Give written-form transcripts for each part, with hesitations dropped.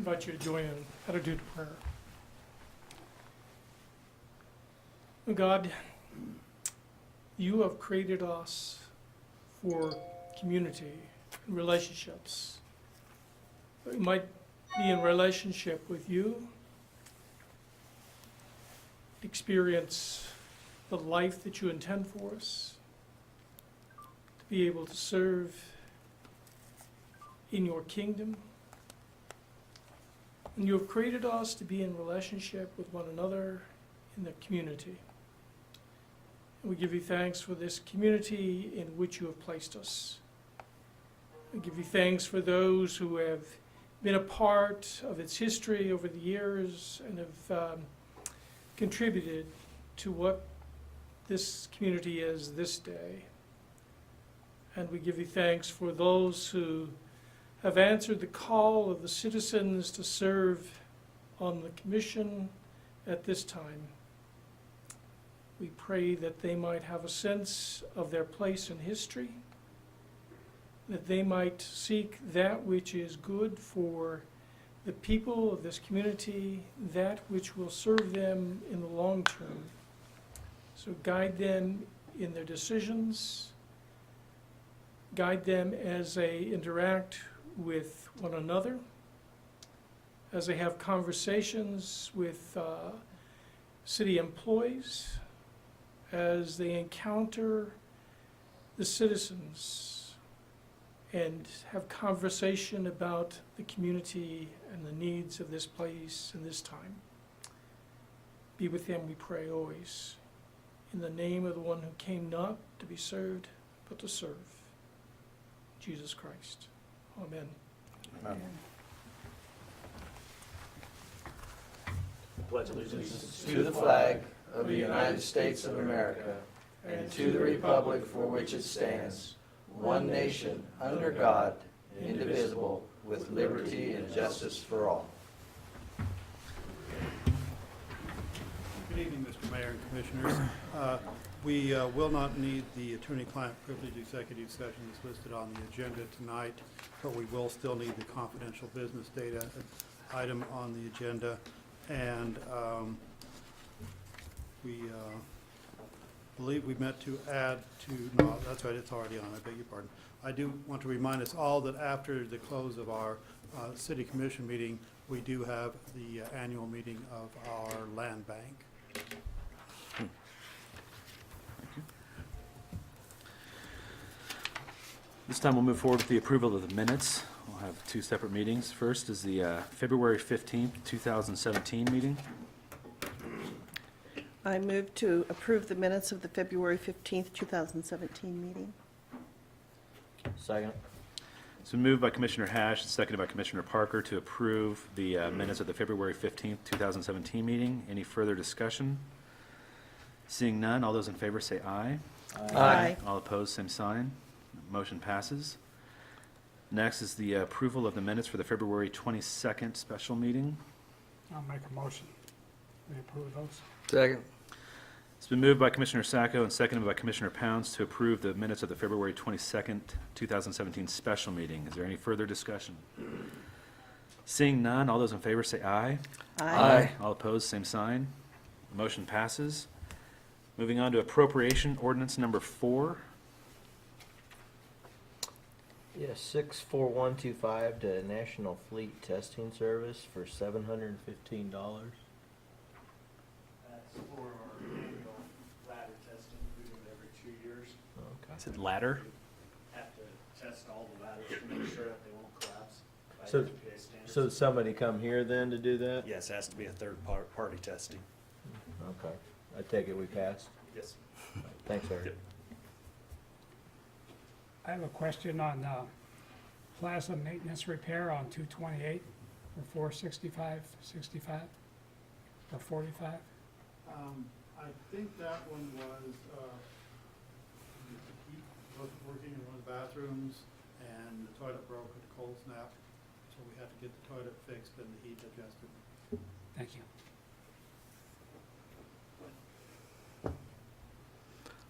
invite you to join in attitude of prayer. God, you have created us for community and relationships. We might be in relationship with you, experience the life that you intend for us, to be able to serve in your kingdom. And you have created us to be in relationship with one another in the community. And we give you thanks for this community in which you have placed us. We give you thanks for those who have been a part of its history over the years and have contributed to what this community is this day. And we give you thanks for those who have answered the call of the citizens to serve on the commission at this time. We pray that they might have a sense of their place in history, that they might seek that which is good for the people of this community, that which will serve them in the long term. So guide them in their decisions, guide them as they interact with one another, as they have conversations with city employees, as they encounter the citizens and have conversation about the community and the needs of this place and this time. Be with them, we pray, always. In the name of the one who came not to be served, but to serve, Jesus Christ. Amen. Amen. Pledge allegiance To the flag of the United States of America and to the republic for which it stands, one nation, under God, indivisible, with liberty and justice for all. Good evening, Mr. Mayor and Commissioners. We will not need the attorney-client privilege executive session that's listed on the agenda tonight, but we will still need the confidential business data item on the agenda. And we believe we meant to add to, no, that's right, it's already on, I beg your pardon. I do want to remind us all that after the close of our city commission meeting, we do have the annual meeting of our land bank. This time we'll move forward with the approval of the minutes. We'll have two separate meetings. First is the February 15th, 2017 meeting. I move to approve the minutes of the February 15th, 2017 meeting. Second. It's been moved by Commissioner Hash and seconded by Commissioner Parker to approve the minutes of the February 15th, 2017 meeting. Any further discussion? Seeing none, all those in favor say aye. Aye. All opposed, same sign. Motion passes. Next is the approval of the minutes for the February 22nd special meeting. I'll make a motion. We approve those. Second. It's been moved by Commissioner Sacco and seconded by Commissioner Pounds to approve the minutes of the February 22nd, 2017 special meeting. Is there any further discussion? Seeing none, all those in favor say aye. Aye. All opposed, same sign. Motion passes. Moving on to appropriation ordinance number 4. Yes, 64125 to National Fleet Testing Service for $715. That's for our annual ladder testing. We do it every 2 years. Okay. Is it ladder? Have to test all the ladders to make sure that they won't collapse by So- EPA standards. So somebody come here then to do that? Yes, it has to be a third-party testing. Okay. I take it we passed? Yes. Thanks, Eric. Yep. I have a question on plaza maintenance repair on 228 for 465.65 or 45. I think that one was, the heat wasn't working in one of the bathrooms, and the toilet broke with a cold snap, so we had to get the toilet fixed and the heat adjusted. Thank you.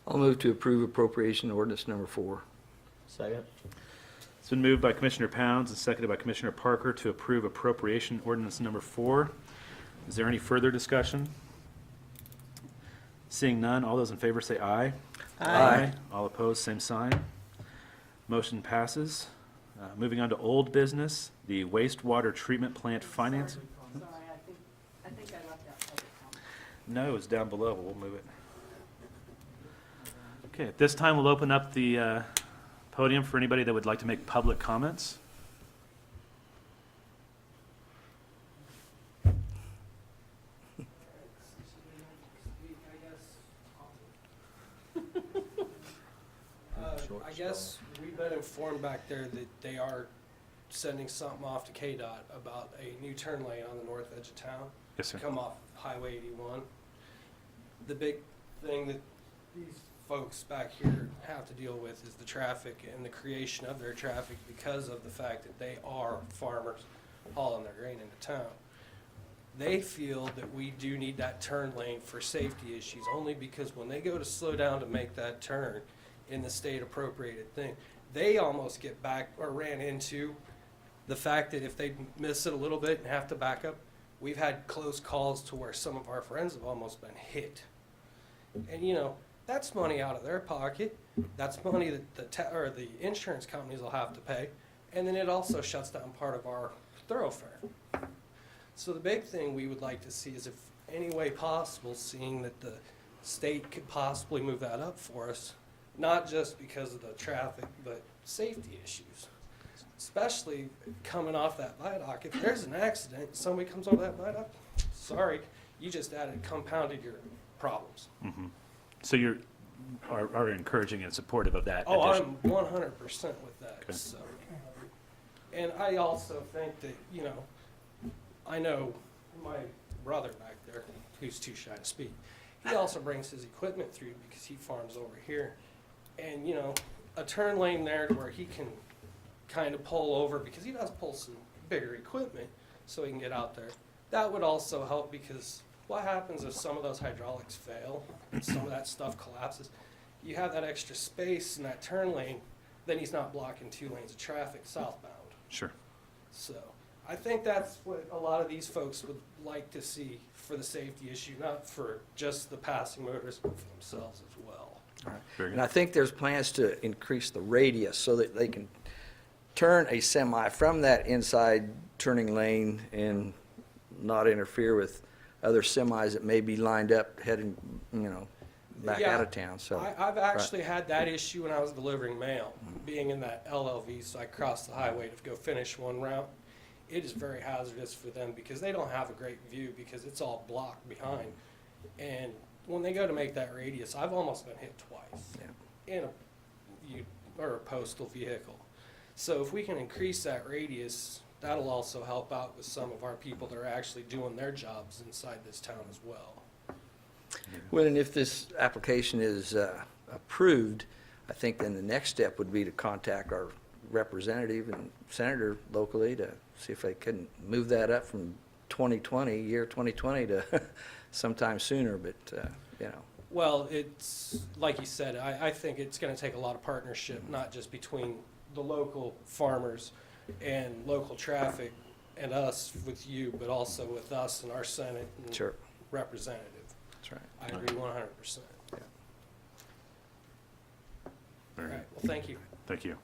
I'll move to approve appropriation ordinance number 4. Second? It's been moved by Commissioner Pounds and seconded by Commissioner Parker to approve appropriation ordinance number 4. Is there any further discussion? Seeing none, all those in favor say aye. Aye. All opposed, same sign. Motion passes. Moving on to old business, the wastewater treatment plant finance. Sorry, I think I left out public comment. No, it's down below, but we'll move it. Okay, at this time, we'll open up the podium for anybody that would like to make public comments. I guess we've been informed back there that they are sending something off to KDOT about a new turn lane on the north edge of town. Yes, sir. Come off Highway 81. The big thing that these folks back here have to deal with is the traffic and the creation of their traffic because of the fact that they are farmers hauling their grain into town. They feel that we do need that turn lane for safety issues, only because when they go to slow down to make that turn in the state appropriated thing, they almost get back or ran into the fact that if they miss it a little bit and have to back up, we've had close calls to where some of our friends have almost been hit. And you know, that's money out of their pocket. That's money that the insurance companies will have to pay. And then it also shuts down part of our thoroughfare. So the big thing we would like to see is, if any way possible, seeing that the state could possibly move that up for us, not just because of the traffic, but safety issues. Especially coming off that viaduct. If there's an accident, somebody comes over that viaduct, sorry, you just compounded your problems. Mhm. So you are encouraging and supportive of that Oh, addition? I'm 100% with that, Okay. so. And I also think that, you know, I know my brother back there, who's too shy to speak, he also brings his equipment through because he farms over here. And, you know, a turn lane there to where he can kind of pull over, because he does pull some bigger equipment so he can get out there. That would also help, because what happens if some of those hydraulics fail and some of that stuff collapses? You have that extra space in that turn lane, then he's not blocking 2 lanes of traffic southbound. Sure. So I think that's what a lot of these folks would like to see for the safety issue, not for just the passing motorists, but for themselves as well. Very And good. I think there's plans to increase the radius so that they can turn a semi from that inside turning lane and not interfere with other semis that may be lined up heading, you know, back Yeah. out of town, so. I've actually had that issue when I was delivering mail, being in that LLV, so I crossed the highway to go finish one route. It is very hazardous for them because they don't have a great view because it's all blocked behind. And when they go to make that radius, I've almost been hit twice in a postal vehicle. So if we can increase that radius, that'll also help out with some of our people that are actually doing their jobs inside this town as well. Well, and if this application is approved, I think then the next step would be to contact our representative and senator locally to see if they couldn't move that up from 2020, year 2020 to sometime sooner, but, you know. Well, it's, like you said, I think it's gonna take a lot of partnership, not just between the local farmers and local traffic and us with you, but also with us and our Senate and Sure. representative. That's right. I agree 100%. All Very right, good. well, thank you. Thank you.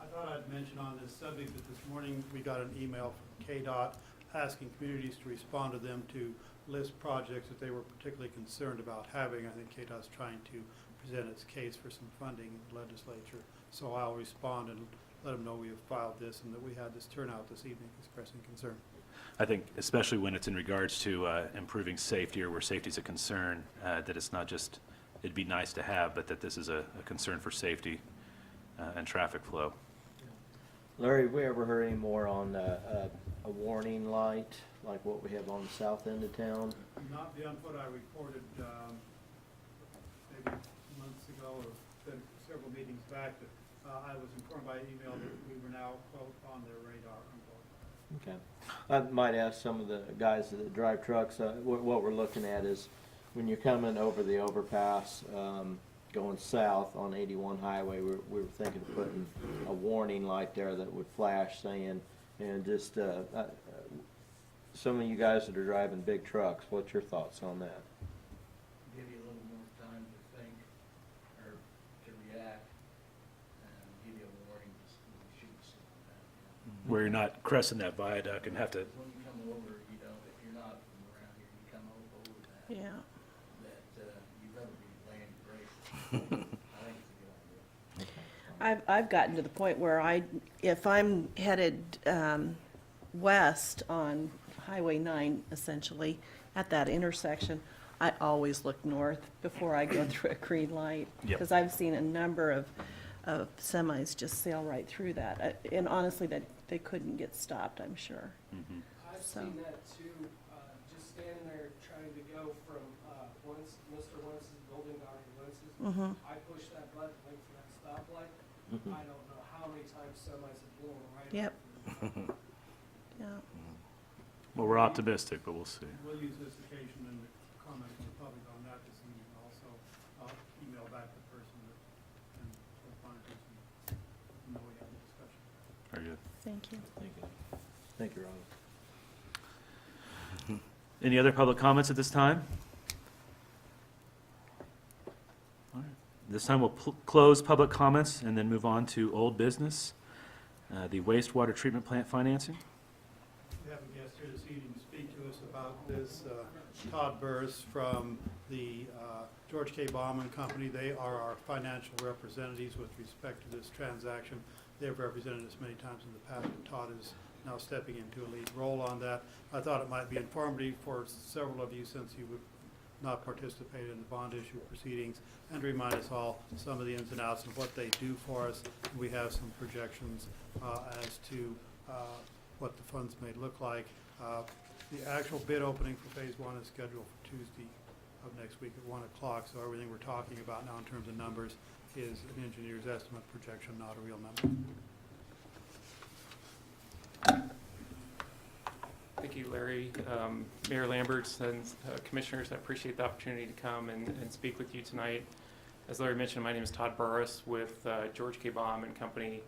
I thought I'd mention on this subject that this morning we got an email from KDOT asking communities to respond to them to list projects that they were particularly concerned about having. I think KDOT's trying to present its case for some funding in the legislature. So I'll respond and let them know we have filed this and that we had this turnout this evening expressing concern. I think especially when it's in regards to improving safety or where safety is a concern, that it's not just, it'd be nice to have, but that this is a concern for safety and traffic flow. Larry, have we ever heard any more on a warning light, like what we have on the south end of town? Not beyond what I reported maybe months ago or been several meetings back, that I was informed by email that we were now, quote, on their radar, unquote. Okay. I might ask some of the guys that drive trucks, what we're looking at is when you're coming over the overpass, going south on 81 highway, we were thinking of putting a warning light there that would flash saying, and just, some of you guys that are driving big trucks, what's your thoughts on that? Give you a little more time to think or to react and give you a warning just when you shoot something down. Where you're not cresting that viaduct and have to, When you come over, you know, if you're not from around here, you come over that, Yeah. that you better be laying your brakes. I think it's a good idea. I've gotten to the point where if I'm headed west on Highway 9, essentially, at that intersection, I always look north before I go through a green light. Yep. Because I've seen a number of semis just sail right through that. And honestly, that they couldn't get stopped, I'm sure. I've So- seen that too, just standing there trying to go from, Mr. Wentz's building down to Wentz's. Mm-hmm. I push that button, wait for that stoplight. Mhm. I don't know how many times semis have blown right Yep. over. Yeah. well, we're optimistic, but we'll see. We'll use this occasion and comment from the public on that this evening also. I'll email back the person that, and we'll find a person, know we have a discussion. Very good. Thank you. Thank you, Ron. Any other public comments at this time? All right. This time we'll close public comments and then move on to old business, the wastewater treatment plant financing. We have a guest here this evening to speak to us about this, Todd Burris from the George K. Bauman Company. They are our financial representatives with respect to this transaction. They've represented us many times in the past, and Todd is now stepping into a lead role on that. I thought it might be informative for several of you, since you would not participate in the bond issue proceedings, and to remind us all some of the ins and outs of what they do for us. We have some projections as to what the funds may look like. The actual bid opening for phase one is scheduled for Tuesday of next week at 1 o'clock, so everything we're talking about now in terms of numbers is an engineer's estimate projection, not a real number. Thank you, Larry. Mayor Lamberts and Commissioners, I appreciate the opportunity to come and speak with you tonight. As Larry mentioned, my name is Todd Burris with George K. Bauman Company.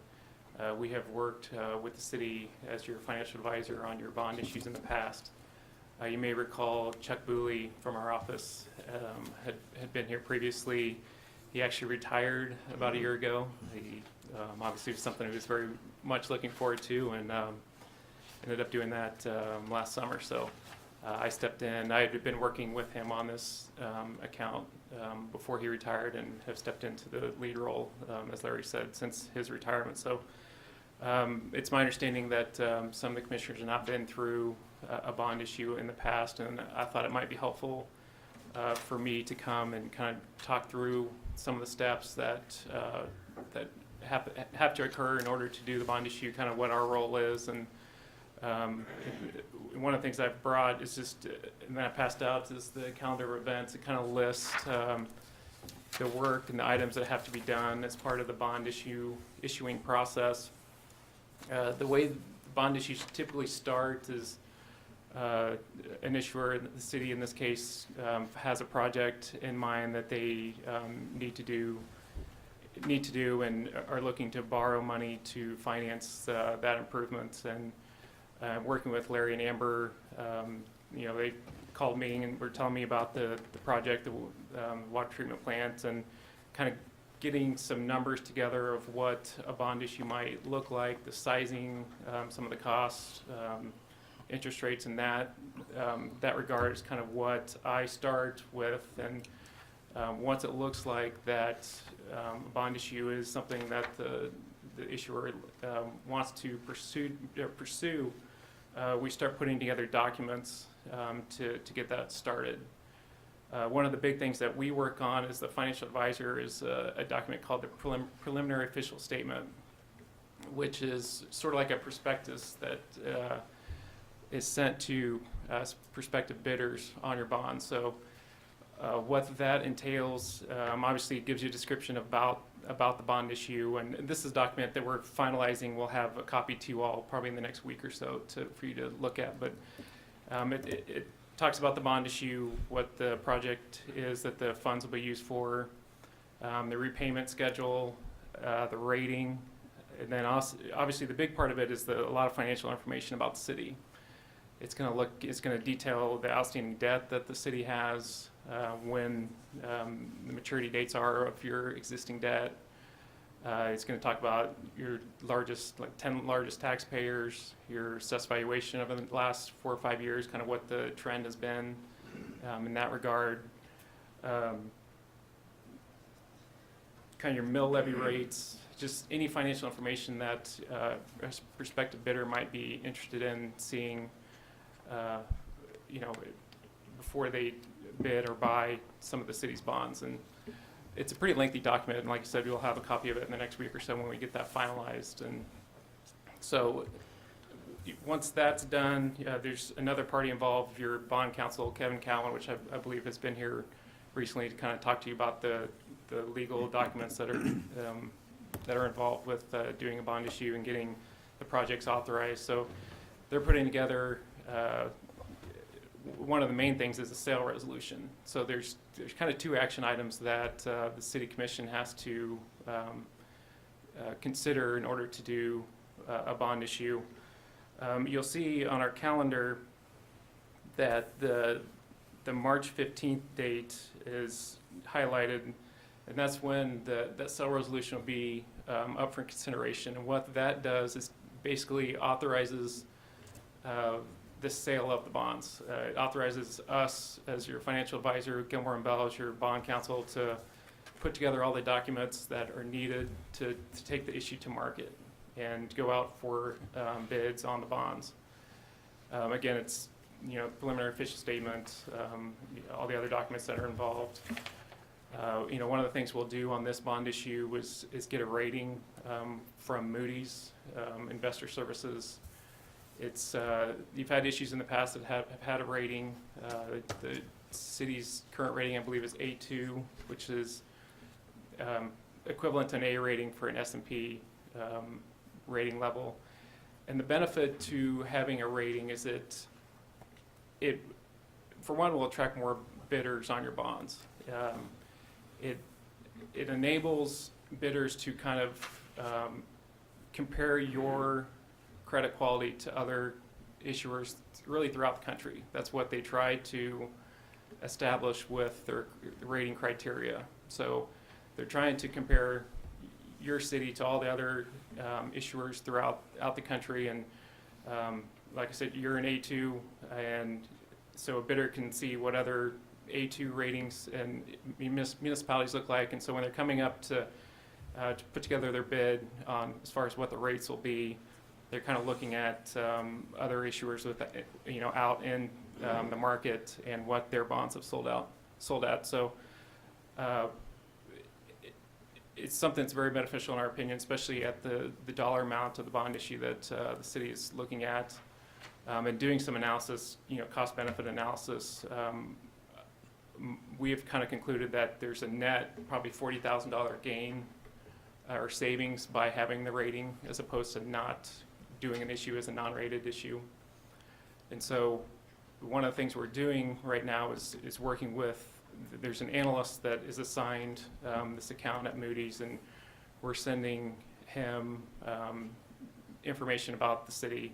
We have worked with the city as your financial advisor on your bond issues in the past. You may recall Chuck Booley from our office had been here previously. He actually retired about a year ago. He obviously was something he was very much looking forward to, and ended up doing that last summer. So I stepped in. I had been working with him on this account before he retired, and have stepped into the lead role, as Larry said, since his retirement. So it's my understanding that some of the commissioners have not been through a bond issue in the past, and I thought it might be helpful for me to come and kind of talk through some of the steps that have to occur in order to do the bond issue, kind of what our role is. And one of the things I've brought is just, and then I passed out, is the calendar of events. It kind of lists the work and the items that have to be done as part of the bond issuing process. The way the bond issues typically start is an issuer, the city in this case, has a project in mind that they need to do and are looking to borrow money to finance that improvement. And working with Larry and Amber, they called me and were telling me about the project, the water treatment plant, and kind of getting some numbers together of what a bond issue might look like, the sizing, some of the costs, interest rates, and that regard is kind of what I start with. And once it looks like that bond issue is something that the issuer wants to pursue, we start putting together documents to get that started. One of the big things that we work on as the financial advisor is a document called the preliminary official statement, which is sort of like a prospectus that is sent to prospective bidders on your bond. So What that entails, obviously it gives you a description about the bond issue, and this is a document that we're finalizing. We'll have a copy to you all probably in the next week or so for you to look at, but it talks about the bond issue, what the project is that the funds will be used for, the repayment schedule, the rating, and then also, obviously the big part of it is a lot of financial information about the city. It's going to detail the outstanding debt that the city has, when the maturity dates are of your existing debt. It's going to talk about your 10 largest taxpayers, your assessed valuation over the last 4 or 5 years, kind of what the trend has been in that regard. Kind of your mill levy rates, just any financial information that a prospective bidder might be interested in seeing, before they bid or buy some of the city's bonds. And it's a pretty lengthy document, and like I said, we'll have a copy of it in the next week or so when we get that finalized. And so once that's done, there's another party involved, your bond counsel, Kevin Cowan, which I believe has been here recently to kind of talk to you about the legal documents that are involved with doing a bond issue and getting the projects authorized. So they're putting together, one of the main things is a sale resolution. So there's kind of 2 action items that the city commission has to consider in order to do a bond issue. You'll see on our calendar that the March 15th date is highlighted, and that's when that sale resolution will be up for consideration. And what that does is basically authorizes the sale of the bonds. It authorizes us as your financial advisor, Gilmore & Bell, as your bond counsel, to put together all the documents that are needed to take the issue to market and go out for bids on the bonds. Again, it's preliminary official statement, all the other documents that are involved. One of the things we'll do on this bond issue is get a rating from Moody's Investor Services. You've had issues in the past that have had a rating. The city's current rating, I believe, is A2, which is equivalent to an A rating for an S&P rating level. And the benefit to having a rating is it for one, will attract more bidders on your bonds. It enables bidders to kind of compare your credit quality to other issuers really throughout the country. That's what they try to establish with their rating criteria. So they're trying to compare your city to all the other issuers throughout the country. And like I said, you're an A2, and so a bidder can see what other A2 ratings and municipalities look like. And so when they're coming up to put together their bid on as far as what the rates will be, they're kind of looking at other issuers with out in the market and what their bonds have sold at. So it's something that's very beneficial in our opinion, especially at the dollar amount of the bond issue that the city is looking at, and doing some analysis, cost benefit analysis. We have kind of concluded that there's a net probably $40,000 gain or savings by having the rating as opposed to not doing an issue as a non-rated issue. And so one of the things we're doing right now is working with, there's an analyst that is assigned this account at Moody's, and we're sending him information about the city.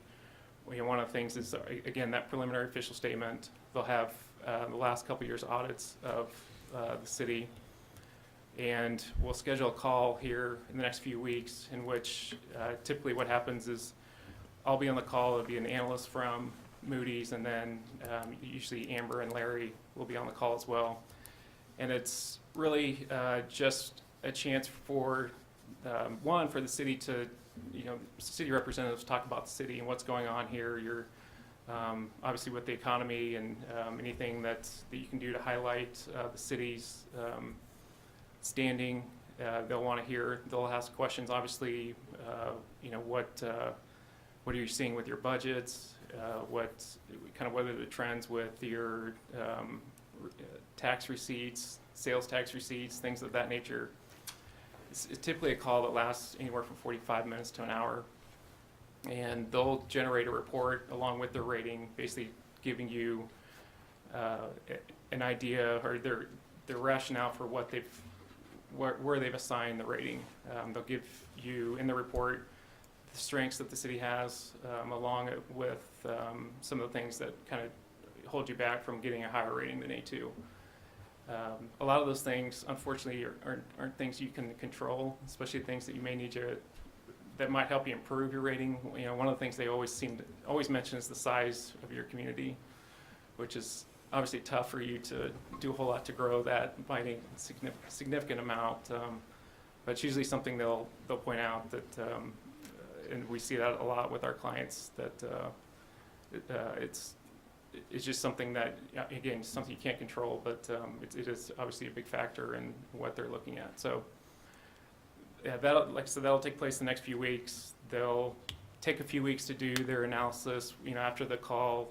One of the things is, again, that preliminary official statement. They'll have the last couple years audits of the city, and we'll schedule a call here in the next few weeks in which typically what happens is I'll be on the call. It'll be an analyst from Moody's, and then usually Amber and Larry will be on the call as well. And it's really just a chance for one, for the city to, city representatives talk about the city and what's going on here. You're obviously with the economy and anything that you can do to highlight the city's standing. They'll want to hear. They'll ask questions. Obviously, what are you seeing with your budgets? What are the trends with your tax receipts, sales tax receipts, things of that nature. It's typically a call that lasts anywhere from 45 minutes to an hour. And they'll generate a report along with their rating, basically giving you an idea or their rationale for what where they've assigned the rating. They'll give you in the report the strengths that the city has, along with some of the things that kind of hold you back from getting a higher rating than A2. A lot of those things, unfortunately, aren't things you can control, especially things that you may need that might help you improve your rating. You know, one of the things they always mention is the size of your community, which is obviously tough for you to do a whole lot to grow that by a significant amount. But it's usually something they'll point out that, and we see that a lot with our clients, that it's just something that, again, something you can't control, but it is obviously a big factor in what they're looking at. So, yeah, like I said, that'll take place the next few weeks. They'll take a few weeks to do their analysis. You know, after the call,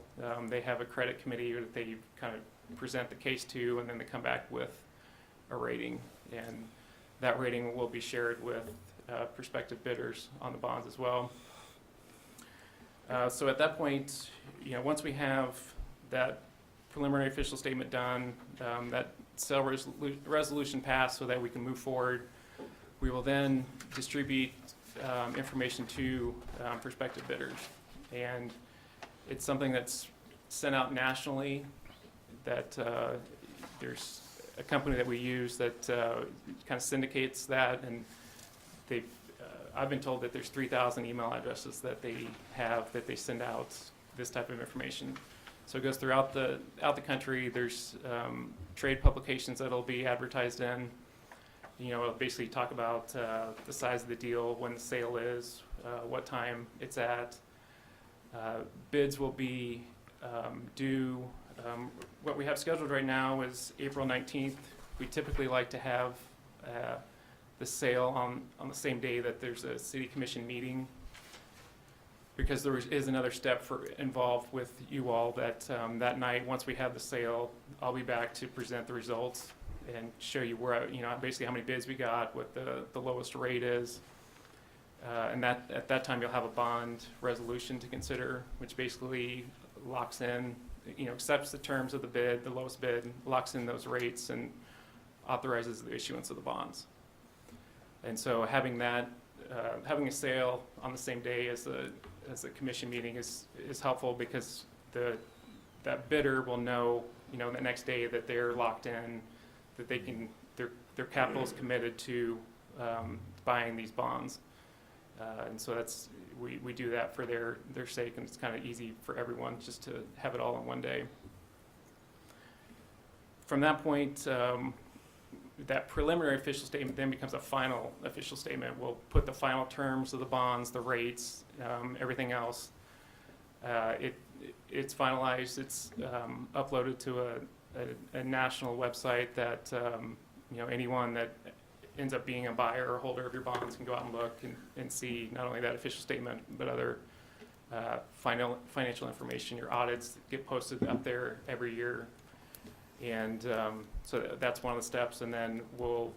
they have a credit committee that they kind of present the case to, and then they come back with a rating. And that rating will be shared with prospective bidders on the bonds as well. So at that point, you know, once we have that preliminary official statement done, that sale resolution passed so that we can move forward, we will then distribute information to prospective bidders. And it's something that's sent out nationally, that there's a company that we use that kind of syndicates that, and they've I've been told that there's 3,000 email addresses that they have that they send out this type of information. So it goes throughout the country. There's trade publications that'll be advertised in. You know, it'll basically talk about the size of the deal, when the sale is, what time it's at. Bids will be due. What we have scheduled right now is April 19th. We typically like to have the sale on the same day that there's a city commission meeting, because there is another step involved with you all that that night, once we have the sale, I'll be back to present the results and show you where, you know, basically how many bids we got, what the lowest rate is. And that at that time you'll have a bond resolution to consider, which basically locks in, you know, accepts the terms of the bid, the lowest bid, locks in those rates, and authorizes the issuance of the bonds. And so having that, having a sale on the same day as the commission meeting is helpful, because that bidder will know, you know, the next day that they're locked in, that they can, their capital is committed to buying these bonds. And so we do that for their sake, and it's kind of easy for everyone just to have it all in one day. From that point, that preliminary official statement then becomes a final official statement. We'll put the final terms of the bonds, the rates, everything else. It's finalized. It's uploaded to a national website that you know, anyone that ends up being a buyer or holder of your bonds can go out and look and see not only that official statement, but other financial information. Your audits get posted up there every year. And so that's one of the steps, and then the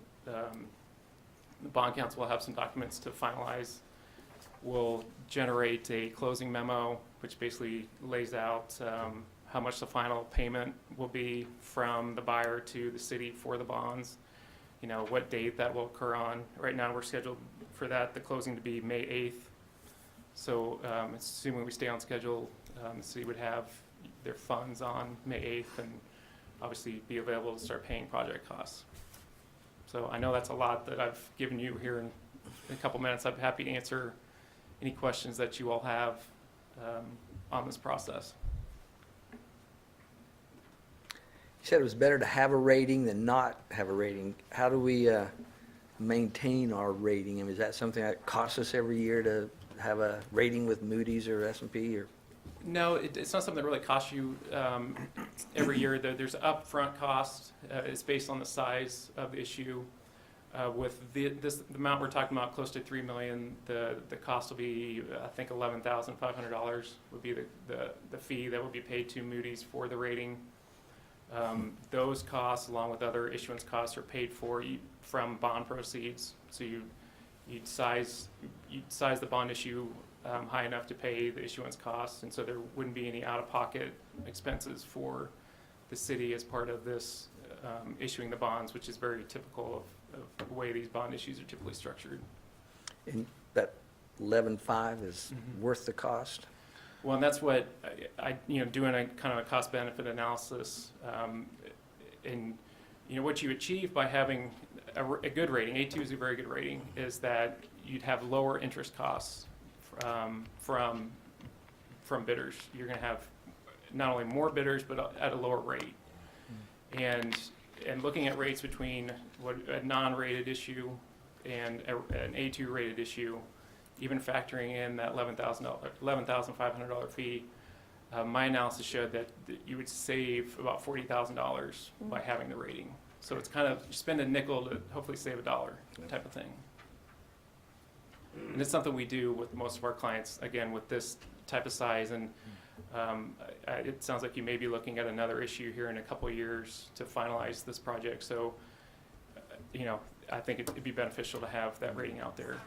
bond council will have some documents to finalize. We'll generate a closing memo, which basically lays out how much the final payment will be from the buyer to the city for the bonds, you know, what date that will occur on. Right now we're scheduled for the closing to be May 8th. So assuming we stay on schedule, the city would have their funds on May 8th, and obviously be available to start paying project costs. So I know that's a lot that I've given you here in a couple minutes. I'm happy to answer any questions that you all have on this process. You said it was better to have a rating than not have a rating. How do we maintain our rating? I mean, is that something that costs us every year to have a rating with Moody's or S&P? Or No, it's not something that really costs you every year. There's upfront cost. It's based on the size of the issue. With the amount we're talking about, close to $3 million, the cost will be, I think, $11,500 would be the fee that would be paid to Moody's for the rating. Those costs, along with other issuance costs, are paid for from bond proceeds. So you'd size the bond issue high enough to pay the issuance costs, and so there wouldn't be any out-of-pocket expenses for the city as part of this issuing the bonds, which is very typical of the way these bond issues are typically structured. And that 11.5 is worth the cost? Well, and that's what doing a kind of a cost-benefit analysis, and what you achieve by having a good rating, A2 is a very good rating, is that you'd have lower interest costs from bidders. You're going to have not only more bidders, but at a lower rate. And looking at rates between what a non-rated issue and an A2 rated issue, even factoring in that $11,500 fee, my analysis showed that you would save about $40,000 by having the rating. So it's kind of, you spend a nickel to hopefully save $1 type of thing. And it's something we do with most of our clients, again, with this type of size. And it sounds like you may be looking at another issue here in a couple of years to finalize this project. So, I think it'd be beneficial to have that rating out there.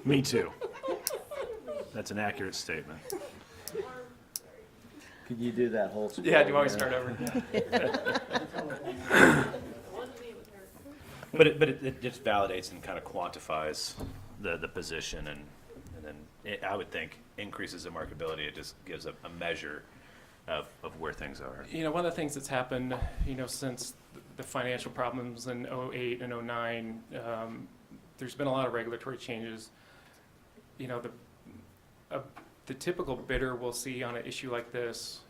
Me too. That's an accurate statement. Could you do that whole scroll? Yeah, do you want me to start over? But it just validates and kind of quantifies the position, and then I would think increases the marketability. It just gives a measure of where things are. One of the things that's happened, since the financial problems in 08 and 09, there's been a lot of regulatory changes. The typical bidder we'll see on an issue like this,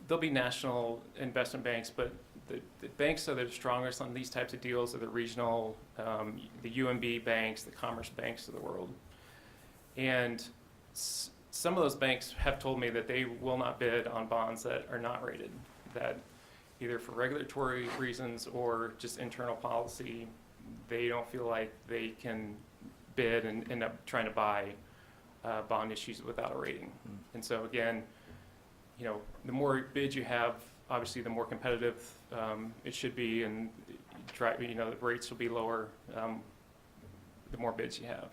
there'll be national investment banks, but the banks that are strongest on these types of deals are the regional, the UMB banks, the commerce banks of the world. And some of those banks have told me that they will not bid on bonds that are not rated, that either for regulatory reasons or just internal policy, they don't feel like they can bid and end up trying to buy bond issues without a rating. And so again, the more bids you have, obviously the more competitive it should be, and the rates will be lower the more bids you have.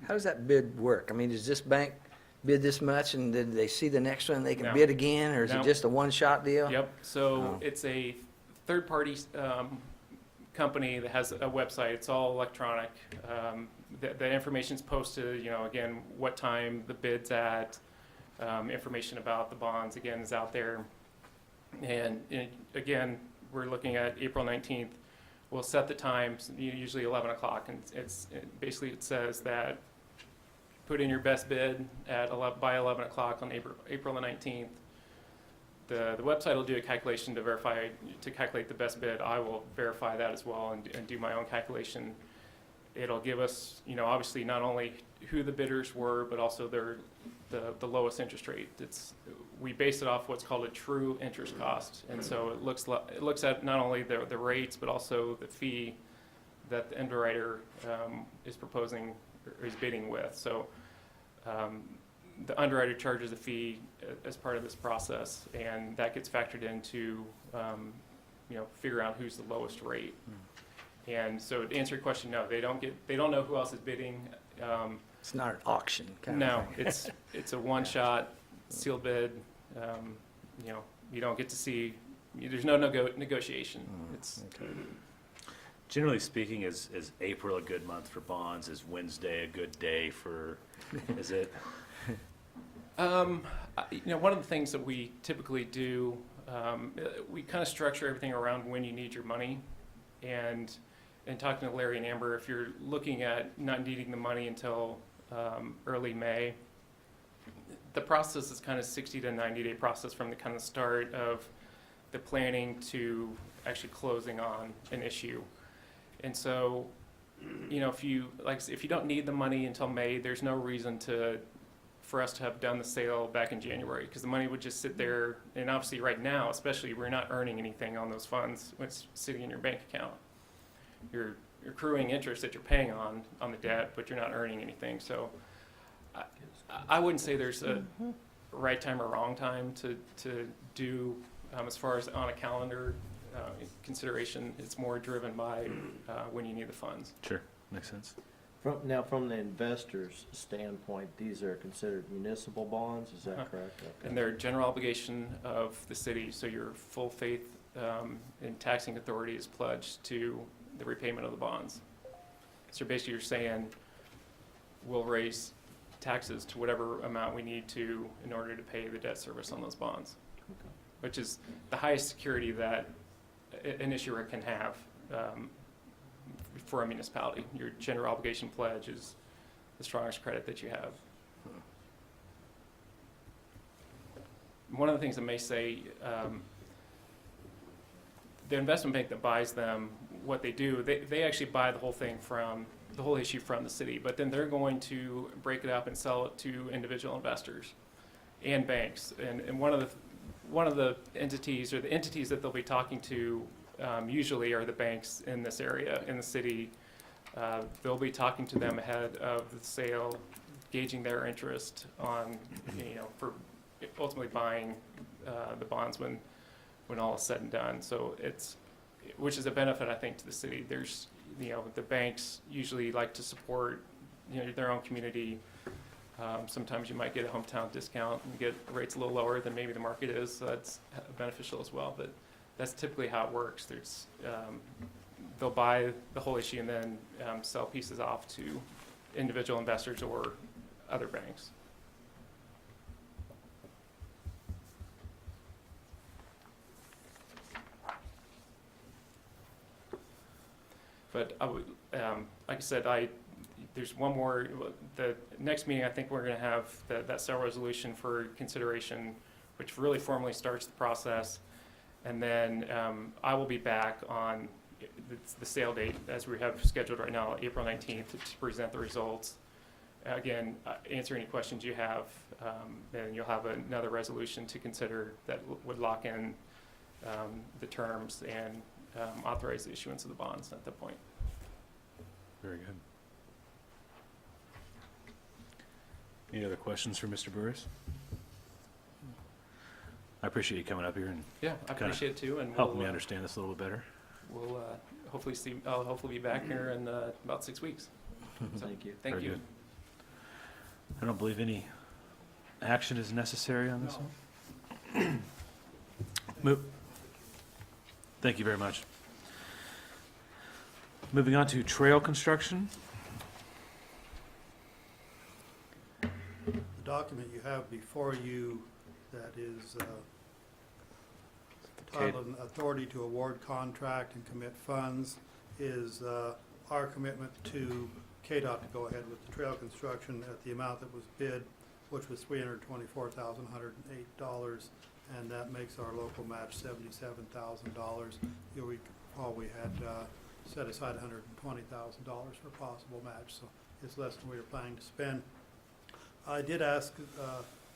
How does that bid work? I mean, does this bank bid this much, and did they see the next one, they can No. bid again, or is No. it just a one-shot deal? Yep, so Oh. it's a third-party company that has a website. It's all electronic. The information's posted, again, what time the bid's at, information about the bonds, again, is out there. And again, we're looking at April 19th. We'll set the times, usually 11 o'clock, and basically it says that put in your best bid by 11 o'clock on April the 19th. The website will do a calculation to calculate the best bid. I will verify that as well and do my own calculation. It'll give us, obviously not only who the bidders were, but also the lowest interest rate. We base it off what's called a true interest cost, and so it looks at not only the rates, but also the fee that the underwriter is proposing or is bidding with. So the underwriter charges a fee as part of this process, and that gets factored into figure out who's the lowest rate. And so to answer your question, no, they don't know who else is bidding. It's not an auction kind No, of thing. it's a one-shot sealed bid. You don't get to see. There's no negotiation. It's Generally speaking, is April a good month for bonds? Is Wednesday a good day for? Is it? one of the things that we typically do, we kind of structure everything around when you need your money, and talking to Larry and Amber, if you're looking at not needing the money until early May, the process is kind of 60 to 90-day process from the kind of start of the planning to actually closing on an issue. And so, if you don't need the money until May, there's no reason for us to have done the sale back in January, because the money would just sit there. And obviously right now, especially, we're not earning anything on those funds when it's sitting in your bank account. You're accruing interest that you're paying on the debt, but you're not earning anything. So I wouldn't say there's a right time or wrong time to do, as far as on a calendar consideration. It's more driven by when you need the funds. Sure, makes sense. From the investor's standpoint, these are considered municipal bonds, is that correct? Okay. And they're general obligation of the city, so your full faith in taxing authority is pledged to the repayment of the bonds. So basically you're saying, we'll raise taxes to whatever amount we need to in order to pay the debt service on those bonds, Okay. which is the highest security that an issuer can have for a municipality. Your general obligation pledge is the strongest credit that you have. One of the things that may say, the investment bank that buys them, what they do, they actually buy the whole thing from, the whole issue from the city, but then they're going to break it up and sell it to individual investors and banks. And one of the entities, or the entities that they'll be talking to, usually are the banks in this area, in the city. They'll be talking to them ahead of the sale, gauging their interest on, for ultimately buying the bonds when all is said and done. So which is a benefit, I think, to the city. There's, the banks usually like to support, their own community. Sometimes you might get a hometown discount and get rates a little lower than maybe the market is, so that's beneficial as well. But that's typically how it works. They'll buy the whole issue and then sell pieces off to individual investors or other banks. But I would, like I said, there's one more. The next meeting, I think we're going to have that sale resolution for consideration, which really formally starts the process. And then I will be back on the sale date, as we have scheduled right now, April 19th, to present the results. Again, answer any questions you have, and you'll have another resolution to consider that would lock in the terms and authorize the issuance of the bonds at that point. Very good. Any other questions for Mr. Burris? I appreciate you coming up here and Yeah, I appreciate it too, and helping me understand this a little bit better. We'll I'll hopefully be back here in about 6 weeks. So, Thank you. Thank Very you. good. I don't believe any action is necessary on this one. Move. Thank you very much. Moving on to trail construction. The document you have before you that is titled Authority to Award Contract and Commit Funds is our commitment to KDOT to go ahead with the trail construction at the amount that was bid, which was $324,108, and that makes our local match $77,000. You'll recall we had set aside $120,000 for a possible match, so it's less than we were planning to spend. I did ask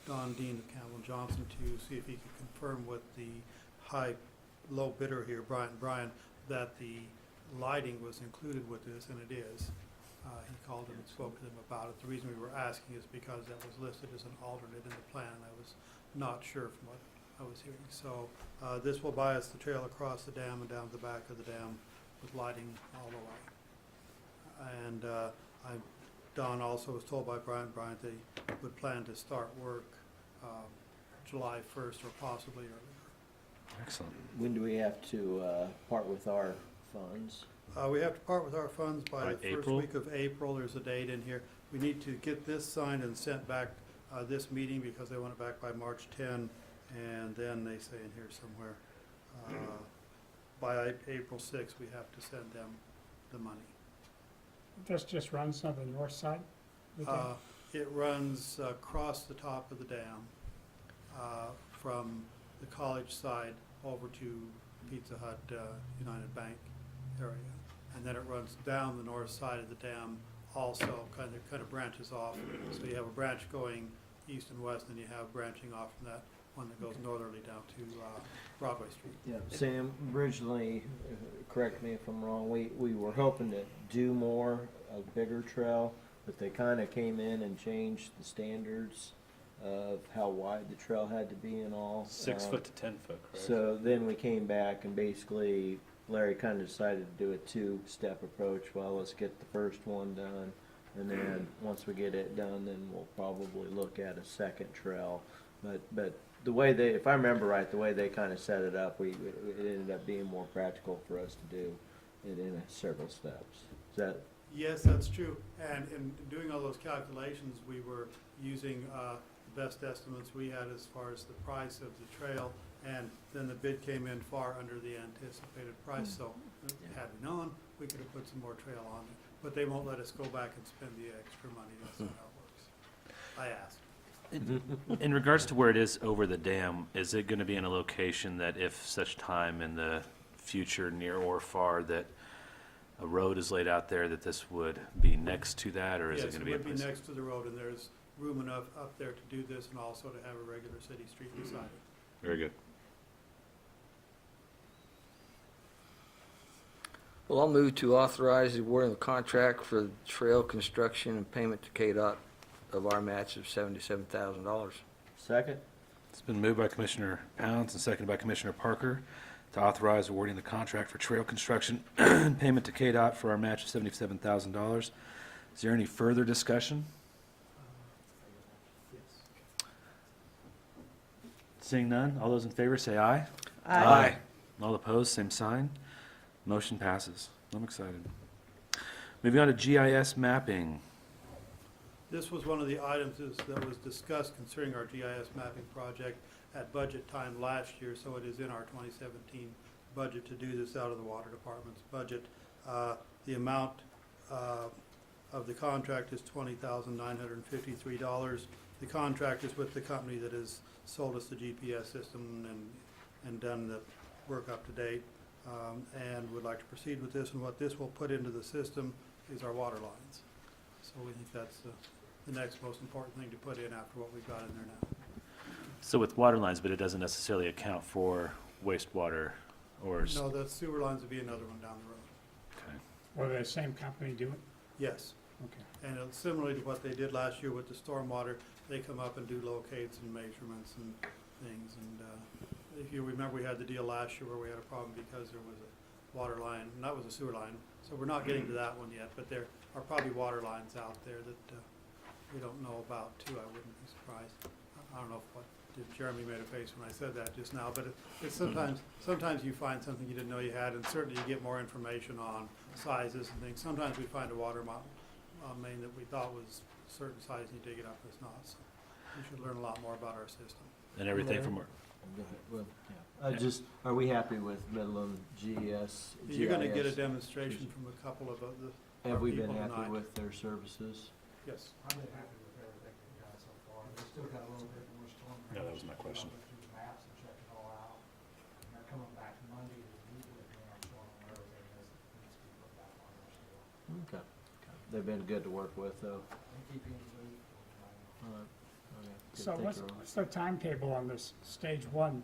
Don Dean of Campbell Johnson to see if he could confirm with the low bidder here, Brian, that the lighting was included with this, and it is. He called him and spoke to them about it. The reason we were asking is because that was listed as an alternate in the plan. I was not sure from what I was hearing. So this will buy us the trail across the dam and down the back of the dam with lighting all the way. And Don also was told by Brian they would plan to start work July 1st or possibly earlier. Excellent. When do we have to part with our funds? We have to part with our funds by the first April? week of April. There's a date in here. We need to get this signed and sent back this meeting because they want it back by March 10, and then they say in here somewhere, by April 6, we have to send them the money. This just runs on the north side? of the dam? It runs across the top of the dam from the college side over to Pizza Hut United Bank area. And then it runs down the north side of the dam also, kind of branches off. So you have a branch going east and west, and you have branching off from that one that goes northerly down to Broadway Street. Yeah, Sam, originally, correct me if I'm wrong, we were hoping to do more, a bigger trail, but they kind of came in and changed the standards of how wide the trail had to be and all. 6 foot to 10 foot, correct? So then we came back and basically Larry kind of decided to do a two-step approach. Well, let's get the first one done, and then once we get it done, then we'll probably look at a second trail. But the way they, if I remember right, the way they kind of set it up, it ended up being more practical for us to do it in several steps. Is that? Yes, that's true. And in doing all those calculations, we were using the best estimates we had as far as the price of the trail, and then the bid came in far under the anticipated price. So had we known, we could have put some more trail on it. But they won't let us go back and spend the extra money. That's not how it works. I asked. In regards to where it is over the dam, is it going to be in a location that if such time in the future, near or far, that a road is laid out there, that this would be next to that, or is it Yes, going to it be a would be place? next to the road, and there's room enough up there to do this and also to have a regular city street beside it. Very good. Well, I'll move to authorize the award of the contract for the trail construction and payment to KDOT of our match of $77,000. Second? It's been moved by Commissioner Pounds and seconded by Commissioner Parker to authorize awarding the contract for trail construction and payment to KDOT for our match of $77,000. Is there any further discussion? Seeing none, all those in favor say aye. All opposed, same sign. Motion passes. I'm excited. Moving on to GIS mapping. This was one of the items that was discussed concerning our GIS mapping project at budget time last year, so it is in our 2017 budget to do this out of the Water Department's budget. The amount of the contract is $20,953. The contract is with the company that has sold us the GPS system and done the work up to date, and would like to proceed with this. And what this will put into the system is our water lines. So we think that's the next most important thing to put in after what we've got in there now. So with water lines, but it doesn't necessarily account for wastewater or... No, the sewer lines would be another one down the road. Okay. Will the same company do it? Yes, Okay. and it's similar to what they did last year with the stormwater. They come up and do locates and measurements and things. And if you remember, we had the deal last year where we had a problem because there was a water line, and that was a sewer line. So we're not getting to that one yet, but there are probably water lines out there that we don't know about too. I wouldn't be surprised. I don't know if Jeremy made a face when I said that just now, but it's sometimes you find something you didn't know you had, and certainly you get more information on sizes and things. Sometimes we find a water main that we thought was a certain size and you dig it up, it's not. So we should learn a lot more about our system. And everything from... Well, yeah. Just, are we happy with Midland GIS? You're gonna get a demonstration from a couple of the Have we been people happy tonight. with their services? Yes. I've been happy with everything we've got so far. They still got a little bit more storm. No, that was my question. I'll look through the maps and check it all out. And they're coming back Monday to meet with me on showing them everything that needs to be put back on there still. Okay. They've been good to work with, though. They keep me in the loop. All right. Okay. Good. So Thank you, Ron. what's the timetable on this stage one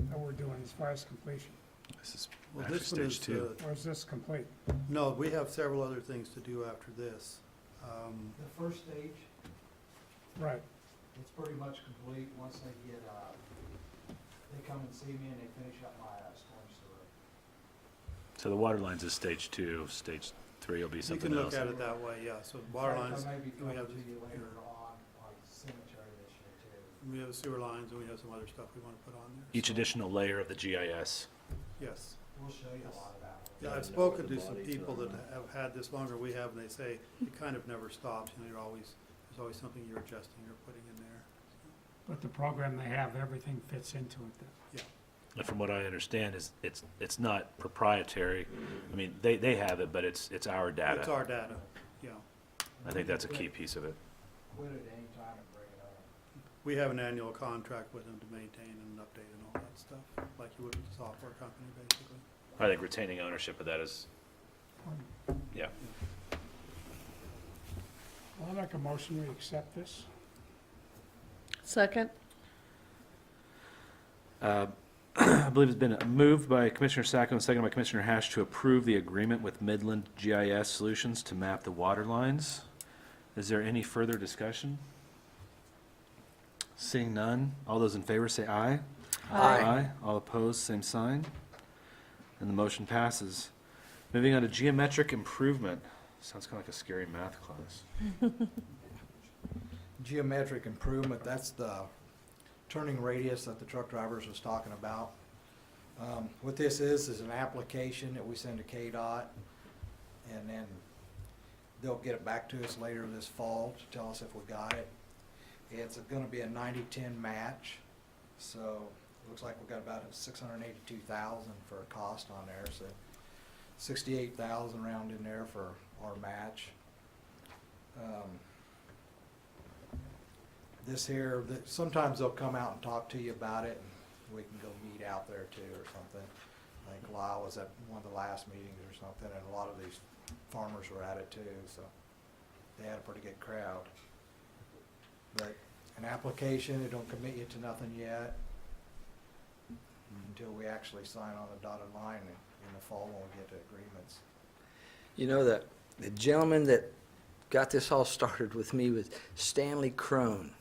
that we're doing as far as completion? This is Well, actually this one is, stage two. Or is this complete? no, we have several other things to do after this. The first stage, Right. it's pretty much complete once they get, they come and see me and they finish up my storm sewer. So the water lines is stage two, stage three will be You something can look else. at it that way, yeah. So water lines, I may be we coming have, to you later on, like cemetery this year too. we have sewer lines, and we have some other stuff we want to put on there. Each So, additional layer of the GIS. Yes. We'll show you a lot of that. Yeah, I I've know spoken the to some bodies people are that on have had this longer than we have, and they say it kind of never stops. You know, there's always something you're adjusting or putting in there. But the program they have, everything fits into it then? And from what I understand is it's not proprietary. I mean, they have it, but it's our It's data. our data, yeah. I think that's a key piece of it. Quit at any time and bring it up. We have an annual contract with them to maintain and update and all that stuff, like you would with a software company, basically. I think retaining ownership of that is, yeah. Well, I'll make a motion, we accept this. Second? I believe it's been moved by Commissioner Sacco and seconded by Commissioner Hash to approve the agreement with Midland GIS Solutions to map the water lines. Is there any further discussion? Seeing none, all those in favor say aye. Aye. All opposed, same sign. And the motion passes. Moving on to geometric improvement. Sounds kind of like a scary math class. Geometric improvement, that's the turning radius that the truck drivers was talking about. What this is an application that we send to KDOT, and then they'll get it back to us later this fall to tell us if we got it. It's gonna be a 90-10 match, so it looks like we got about 682,000 for a cost on there, so 68,000 round in there for our match. This here, sometimes they'll come out and talk to you about it, and we can go meet out there too or something. I think Lyle was at one of the last meetings or something, and a lot of these farmers were at it too, so they had a pretty good crowd. But an application, it don't commit you to nothing yet until we actually sign on the dotted line in the fall when we get to agreements. You know, the gentleman that got this all started with me was Stanley Crone.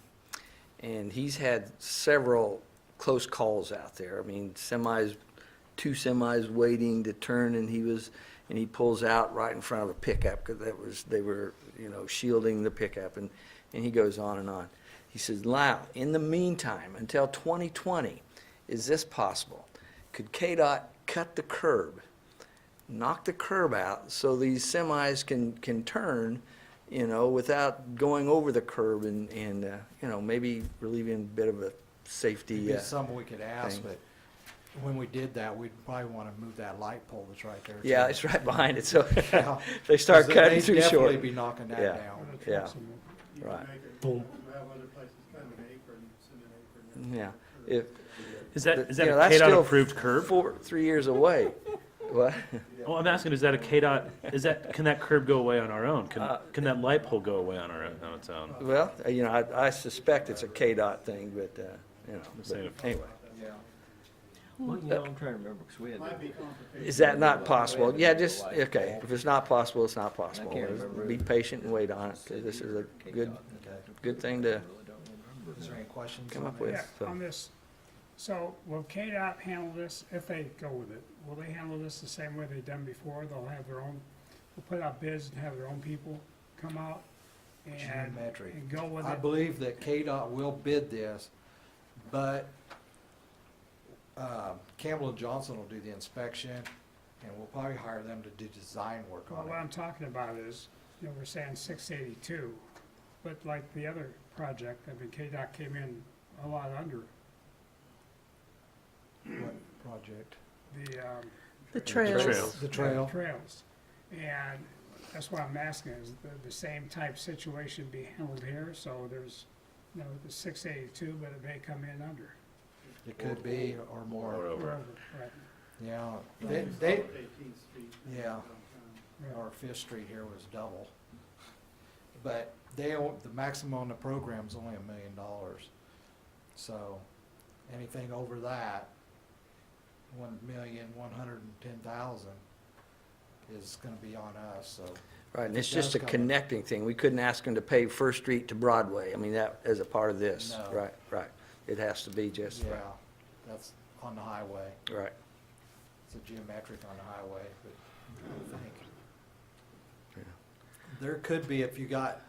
And he's had several close calls out there. I mean, two semis waiting to turn, and he pulls out right in front of a pickup because they were, shielding the pickup, and he goes on and on. He says, Lyle, in the meantime, until 2020, is this possible? Could KDOT cut the curb, knock the curb out so these semis can turn, without going over the curb and maybe relieving a bit of a safety It'd be something we could ask, thing. but when we did that, we'd probably want to move that light pole that's right there. Yeah, too. it's right behind it, so Yeah. if they start 'Cause cutting they'd too definitely short. be knocking that Yeah. down. Yeah. You can Right. make it, Boom. you have other places, kind of an apron, send an apron. Yeah. If, Is that a that's still KDOT-approved curb? 3 years away. What? Oh, I'm asking, can that curb go away on our own? Can that light pole go away on its own? Well, I suspect it's a KDOT thing, but, saying but anyway. Yeah. Well, I'm trying to remember, because we had. Might be complicated. Is that not possible? Yeah, just, okay, if it's not possible, it's not possible. I can't remember. Be patient and wait on it, because this is a good thing to Is there any questions? come on up that? with. Yeah, so. on this, so will KDOT handle this, if they go with it? Will they handle this the same way they've done before? They'll have their own, they'll put out bids and have their own people come out and Geometric. go with I it? believe that KDOT will bid this, but Campbell and Johnson will do the inspection, and we'll probably hire them to do design work Well, on what it. I'm talking about is, we're saying 682, but like the other project, KDOT came in a lot under What project? the trails. trails. The trail? trails. And that's what I'm asking, is the same type situation be handled here? So there's, the 682, but it may come in under. It could be, or Or more. over. Right, Yeah, They, they, 18th Street. yeah, right. our Fifth Street here was double. But the maximum on the program's only $1 million. So anything over that, 1,110,000 is gonna be on us, so. Right, and it's It does just a cover- connecting thing. We couldn't ask them to pave First Street to Broadway. I mean, that as a part of this. No. Right. It has to be just, Yeah, that's on the highway. right. It's a geometric on the highway, but I think. Yeah. There could be, if you got,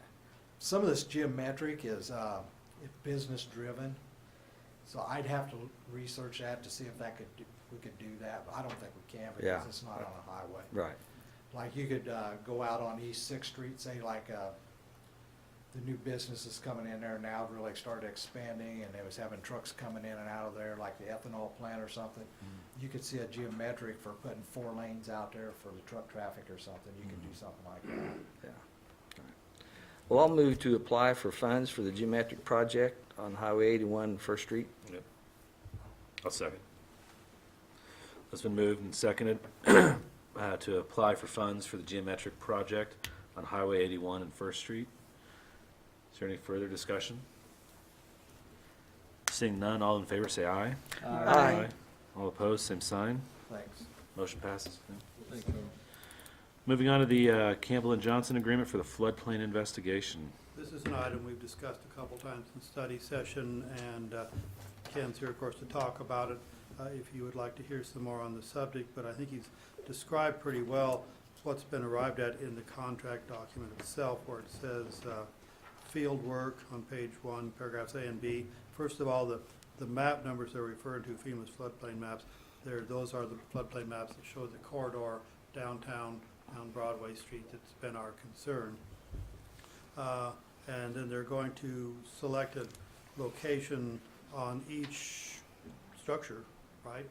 some of this geometric is, business driven. So I'd have to research that to see if we could do that, but I don't think we can Yeah. because it's not on a highway. Right. Like you could, go out on East Sixth Street, say like, the new businesses coming in there now really started expanding, and they was having trucks coming in and out of there, like the ethanol plant or something. You could see a geometric for putting 4 lanes out there for the truck traffic or something. You could do something like that. Yeah. Well, I'll move to apply for funds for the geometric project on Highway 81 First Street. I'll second. It's been moved and seconded to apply for funds for the geometric project on Highway 81 and First Street. Is there any further discussion? Seeing none, all in favor say aye. Aye. All opposed, same sign. Thanks. Motion passes. Thank you. Moving on to the Campbell and Johnson agreement for the floodplain investigation. This is an item we've discussed a couple times in study session, and Ken's here, of course, to talk about it if you would like to hear some more on the subject, but I think he's described pretty well what's been arrived at in the contract document itself, where it says field work on page 1, paragraphs A and B. First of all, the map numbers they're referring to, FEMA's floodplain maps, those are the floodplain maps that show the corridor downtown, down Broadway Street that's been our concern. And then they're going to select a location on each structure, right,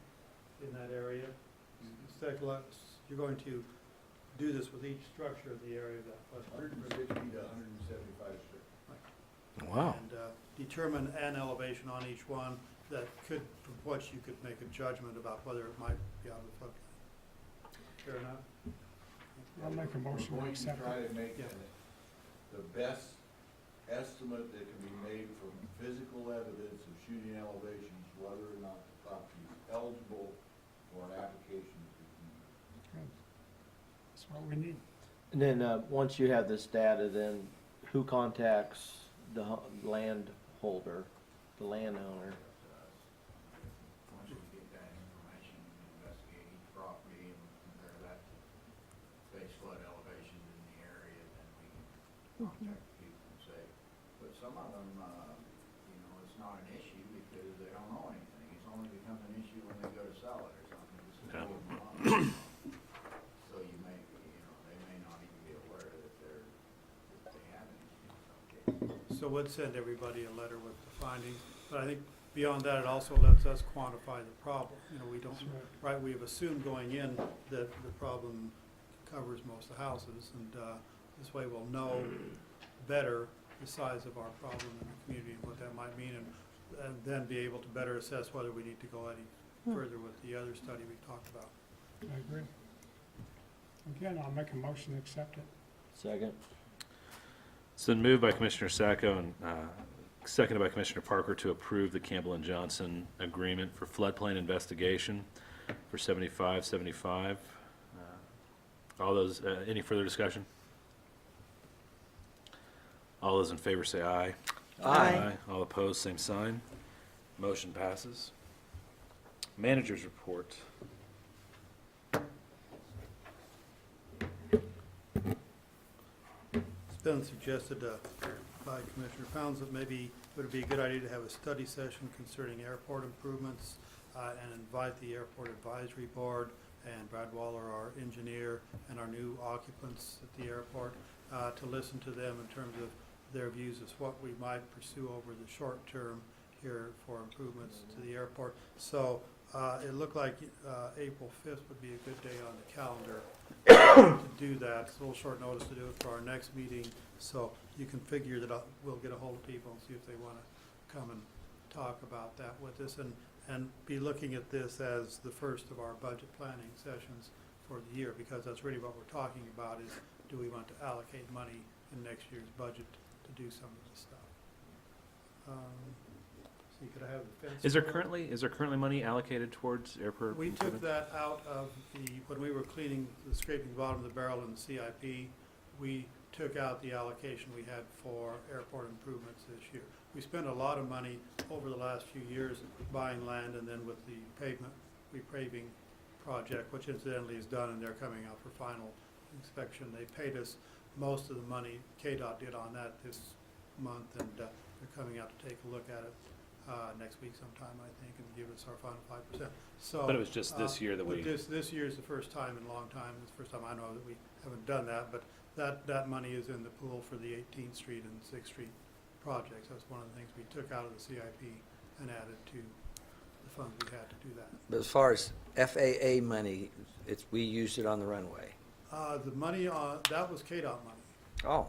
in that area. You're going to do this with each structure in the area of that flood. 160 to 175 feet. Wow. And determine an elevation on each one that could, from which you could make a judgment about whether it might be out of the floodplain. Fair enough? I'll make a motion to We're going to accept try it. to make the best estimate that can be made from physical evidence of shooting elevations, whether or not the property is eligible for an application to the community. That's what we need. And then, once you have this data, then who contacts the landholder, the landowner? Once we get that information, we investigate each property and compare that to base flood elevations in the area, then we can contact people and say, but some of them, you know, it's not an issue because they don't know anything. It only becomes an issue when they go to sell it or something. This is Yeah. moving on. So you may, you know, they may not even be aware that they have an issue in some cases. So we'd send everybody a letter with the findings, but I think beyond that, it also lets us quantify the problem. You know, we don't, right, we have assumed going in that the problem covers most of the houses, and this way we'll know better the size of our problem in the community and what that might mean, and then be able to better assess whether we need to go any further with the other study we talked about. I agree. Again, I'll make a motion to accept it. Second? It's been moved by Commissioner Sacco and seconded by Commissioner Parker to approve the Campbell and Johnson agreement for floodplain investigation for 7575. All those, any further discussion? All those in favor say aye. Aye. All opposed, same sign. Motion passes. Managers report. It's been suggested by Commissioner Pounds that maybe it would be a good idea to have a study session concerning airport improvements and invite the Airport Advisory Board and Brad Waller, our engineer, and our new occupants at the airport to listen to them in terms of their views as what we might pursue over the short term here for improvements to the airport. So it looked like April 5th would be a good day on the calendar to do that. It's a little short notice to do it for our next meeting, so you can figure that we'll get a hold of people and see if they want to come and talk about that with us, and be looking at this as the first of our budget planning sessions for the year, because that's really what we're talking about is, do we want to allocate money in next year's budget to do some of this stuff? So you could have the fence. Is there board. currently money allocated towards airport We took improvement? that out of when we were cleaning, scraping the bottom of the barrel in the CIP, we took out the allocation we had for airport improvements this year. We spent a lot of money over the last few years buying land, and then with the pavement repaving project, which incidentally is done and they're coming out for final inspection. They paid us most of the money, KDOT did on that this month, and they're coming out to take a look at it next week sometime, I think, and give us our final 5%. So, But it was just this year that but we, this year is the first time in a long time, it's the first time I know that we haven't done that, but that money is in the pool for the 18th Street and 6th Street projects. That's one of the things we took out of the CIP and added to the funds we had to do that. But as far as FAA money, we used it on the runway. The money, that was KDOT money. Oh,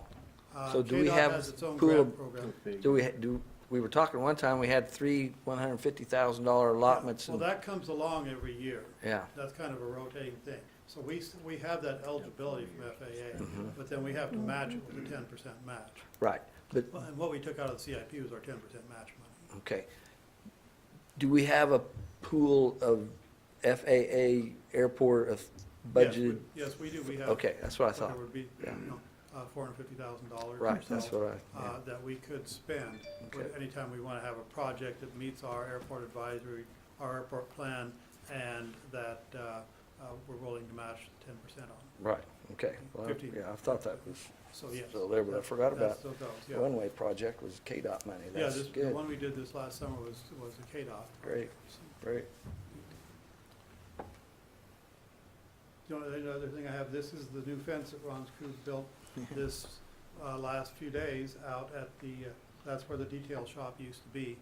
So do we KDOT have has its own pool grant of- program. we were talking one time, we had three $150,000 allotments. Well, and- that comes along every year. Yeah, That's kind of a rotating thing. So we have that eligibility from FAA, Mhm. but then we have to match it with a 10% match. right, but, And what we took out of the CIP was our 10% match money. okay. Do we have a pool of FAA airport of budgeted? Yes, we do. We have. Okay, that's what I There thought. would be, Yeah. you know, $450,000 or Right, so. that's what I, That we could spend Okay. anytime we want to have a project that meets our airport advisory, our airport plan, and that we're willing to match 10% on. right, okay. Well, 15. yeah, I thought that was, So, yes. so there, but I that- forgot that about still goes, yeah. one-way project was KDOT money. Yeah, That's the good. one we did this last summer was a KDOT. Great, great. The only other thing I have, this is the new fence that Ron's crew built this last few days out at the, that's where the detail shop used to be.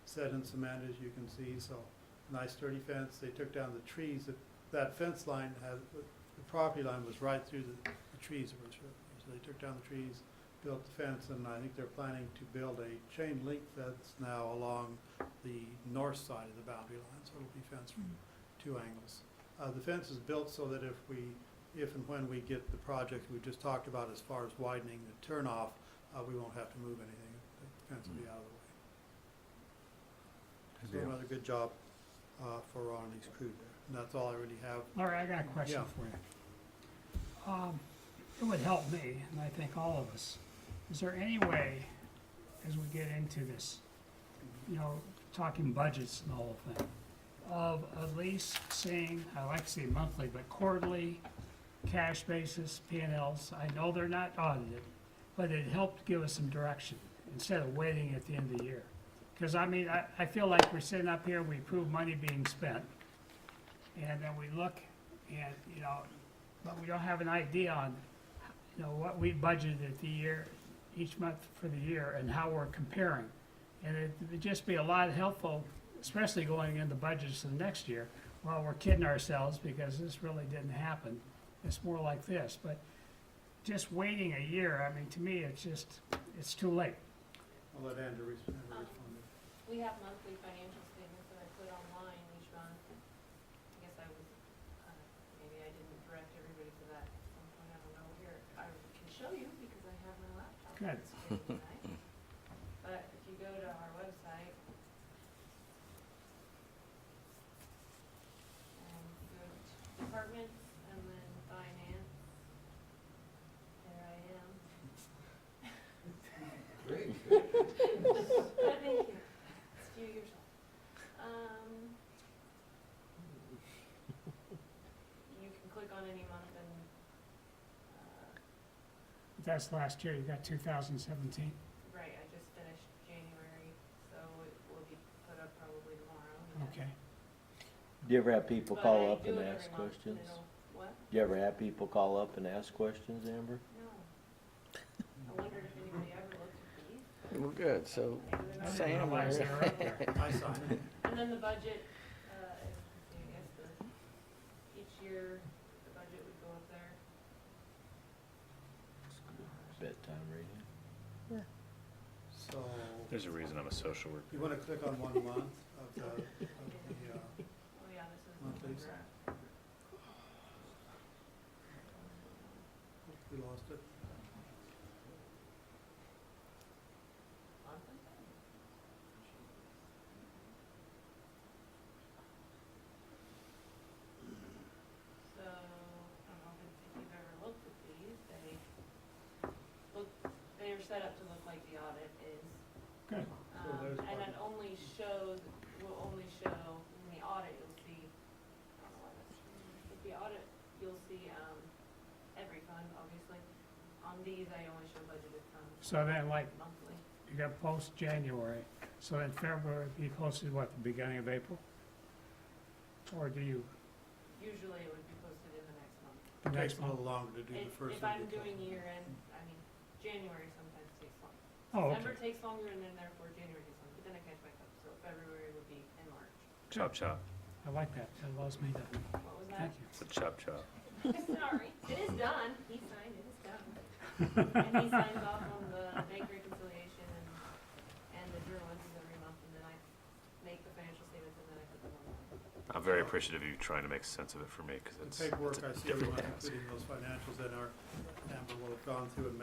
Set in cement, as you can see, so nice sturdy fence. They took down the trees. That fence line had, the property line was right through the trees that were short. So they took down the trees, built the fence, and I think they're planning to build a chain link fence now along the north side of the boundary line, so it'll be fenced from two angles. The fence is built so that if and when we get the project we just talked about as far as widening the turnoff, we won't have to move anything. The fence will be out of the way. Good So deal. another good job for Ron and his crew there. And that's all I really have. Larry, I got a question Yeah. for you. It would help me, and I think all of us, is there any way, as we get into this, you know, talking budgets and the whole thing, of at least seeing, I like to see monthly, but quarterly, cash basis, P&Ls? I know they're not audited, but it helped give us some direction instead of waiting at the end of the year. Because I mean, I feel like we're sitting up here, we approve money being spent, and then we look and, you know, but we don't have an idea on, you know, what we budgeted at the year, each month for the year, and how we're comparing. And it would just be a lot helpful, especially going into budgets of the next year, while we're kidding ourselves, because this really didn't happen. It's more like this, but just waiting a year, I mean, to me, it's too late. I'll let Andrew respond. We have monthly financial statements that I put online each month. I guess I was, maybe I didn't direct everybody to that at some point, I don't know. Here, I can show you because I have my laptop. on Good. the screen tonight. But if you go to our website and go to departments and then finance, there I am. Great. Thank you. It's a few years old. You can click on any month and, That's last year, you got 2017. right, I just finished January, so it will be put up probably tomorrow. Okay. Do you ever have people But call I up do and it every ask month, and questions? What? Do you ever have people call up and ask questions, Amber? No. I wondered if anybody ever looked at these. Well, good, so Maybe they're not. I didn't Sam, realize they were up there. I signed it. And then the budget, I guess each year, the budget would go up there. Bedtime reading? So There's a reason I'm a social worker. you want to click on 1 month of the Oh, yeah, this is monthlies. November. We lost it. Monthly? So, I don't know if you've ever looked at these, they are set up to look like the audit is. Good. So there's And one. it only shows, will only show, in the audit, you'll see, I don't know why that's, with the audit, you'll see, every fund, obviously. On these, I only show budgeted funds. So then, like, Monthly. you got post-January, so in February, be posted, what, the beginning of April? Or do you, Usually it would be posted in the next month. the It next takes a month? little longer to do the first. If I'm doing year end, I mean, January sometimes takes longer. Oh, December okay. takes longer and then therefore January takes longer, but then I catch back up, so February would be in March. Chop chop. I like that. That allows me to, What was that? thank you. It's a chop chop. Sorry, it is done, he signed, it is done. And he signs off on the bank reconciliation and the journal entries every month, and then I make the financial statements and then I put them on. I'm very appreciative of you trying to make sense of it for me, because The paperwork I it's a see every different month, task. including those financials, and our Amber will have gone through and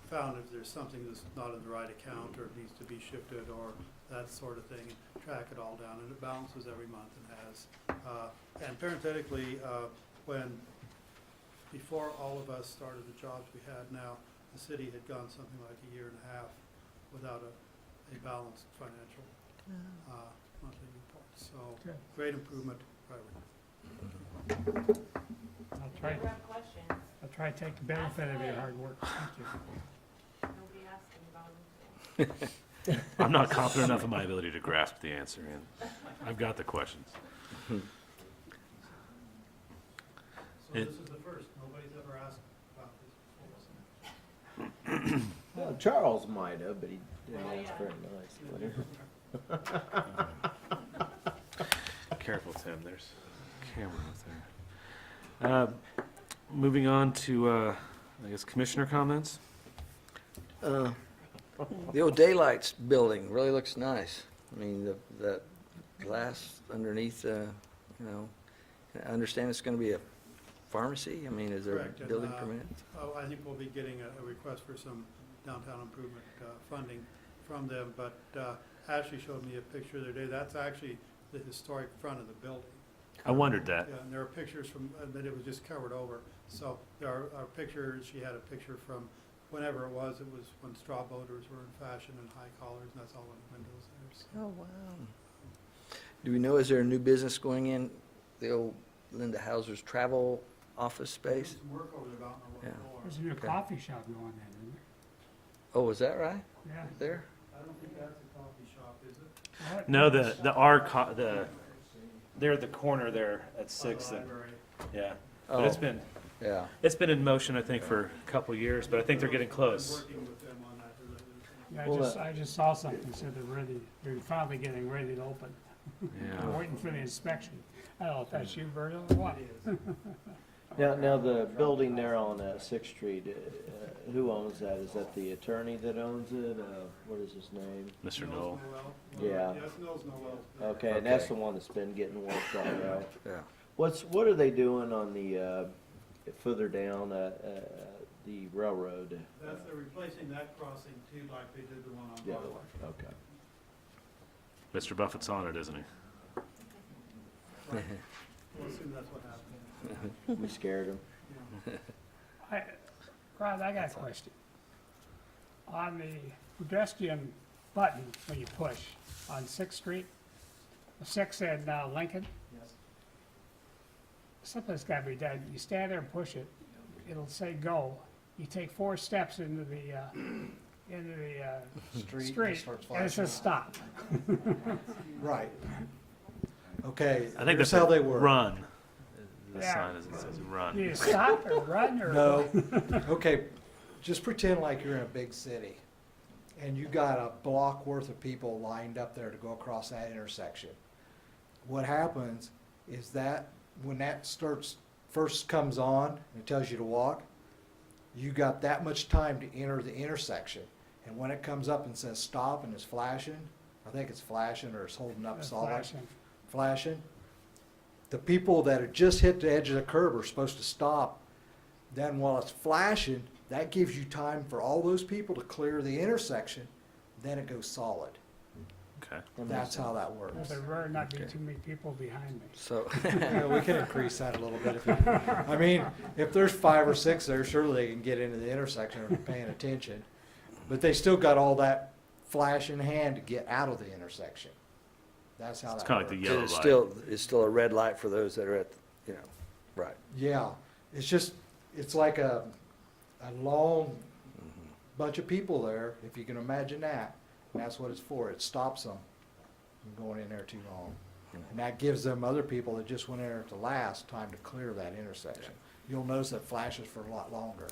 found if there's something that's not in the right account or needs to be shifted or that sort of thing, and track it all down, and it balances every month and has. And parenthetically, when before all of us started the jobs we had now, the city had gone something like a year and a half without a balanced financial monthly report. So, Good. great improvement. I'll If try, you ever have questions, I'll try to take the benefit of your hard work. Thank you. nobody asked me about them. I'm not confident enough in my ability to grasp the answer, and I've got the questions. So It- this is the first. Nobody's ever asked about this before. Well, Charles might have, but he didn't Oh, ask yeah. very nicely. Careful, Tim, there's a camera out there. Moving on to, I guess, commissioner comments? The old Daylights building really looks nice. I mean, that glass underneath, you know, I understand it's gonna be a pharmacy? I mean, is there a Correct, and, building permit? Oh, I think we'll be getting a request for some downtown improvement funding from them, but Ashley showed me a picture the other day. That's actually the historic front of the building. I wondered that. Yeah, and there are pictures from, that it was just covered over. So there are pictures, she had a picture from whenever it was when straw boaters were in fashion and high collars, and that's all in the windows there. So. Oh, wow. Do we know, is there a new business going in, the old Linda Hauser's travel office space? Some work over there out on the Yeah. floor. There's a new Okay. coffee shop going in, isn't Oh, is that right? there? Yeah. There? I don't think that's a coffee shop, is it? What? No, they're at the corner there at Sixth, and, Library. yeah. But Oh, yeah. it's been in motion, I think, for a couple of years, but I think they're getting Been close. working with them on that. Yeah, Well, I just saw something, said they're finally getting ready to open. They're Yeah. waiting for the inspection. I don't know if that's you, Virgil, or what? Now the building there on Sixth Street, who owns that? Is that the attorney that owns it? What is his name? Mr. Knowles Knoll. Noel. Yeah. Yes, Knowles Noel. Okay, and that's Okay. the one that's been getting worked on, right? Yeah. What are they doing on the, further down, the railroad? They're replacing that crossing too, like they did the one on The other Broadway. one, okay. Mr. Buffett's on it, isn't he? Right. We'll assume that's what happened. We scared him. Yeah. Rod, I got a question. On the pedestrian button, when you push on Sixth Street, 6th and Lincoln, Yes. something's gotta be done. You stand there and push it, it'll say go. You take 4 steps into the street, starts and it says stop. Right. Okay, I think here's that's how a they work. run. The Yeah. sign is, it says Do run. you stop or run or? No, okay, just pretend like you're in a big city, and you got a block worth of people lined up there to go across that intersection. What happens is that when that first comes on, and it tells you to walk, you got that much time to enter the intersection. And when it comes up and says stop and it's flashing, I think it's flashing or it's holding up That's solid, flashing. the people that had just hit the edge of the curb are supposed to stop. Then while it's flashing, that gives you time for all those people to clear the intersection, then it goes solid. Okay. That's how that works. There better not be Okay. too many people behind me. So, Yeah, we can increase that a little bit if you, I mean, if there's 5 or 6 there, surely they can get into the intersection if they're paying attention. But they still got all that flash in hand to get out of the intersection. That's how It's that kind of works. like the yellow light. it's still a red light for those that are at, you know, right. Yeah, it's like a long bunch of people there, if you can imagine that. And that's what it's for. It stops them from going in there too long. And that gives them other people that just went in there at the last time to clear that intersection. You'll notice it flashes for a lot longer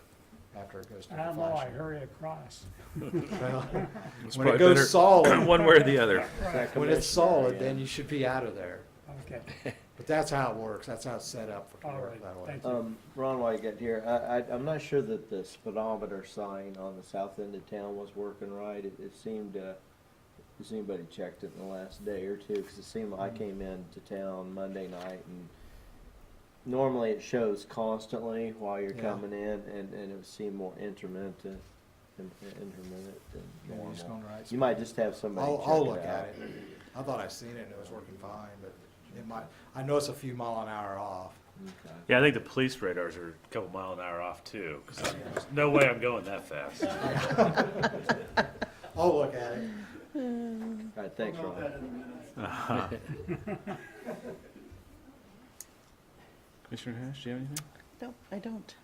after it goes to I the don't know, I flashing. hurry across. Well, It's when it probably goes better solid, one way or the other. when it's solid, then you should be out of there. Okay, But that's how it works. That's how it's set up for it to all work right, that way. thank you. Ron, while you get here, I'm not sure that the speedometer sign on the south end of town was working right. It seemed, has anybody checked it in the last day or two? Because it seemed I came into town Monday night and normally it shows constantly while you're Yeah. coming in, and it would seem more intermittent than Yeah, you're just normal. going right. You might just have somebody check I'll it look out. at it. I thought I seen it and it was working fine, but it might, I know it's a few mile an hour off. Yeah, I think the police radars are a couple mile an hour off too, 'cause there's no way I'm going that fast. I'll look at it. All right, thanks, Ron. Uh-huh. Commissioner Hash, do you have anything? No, I don't.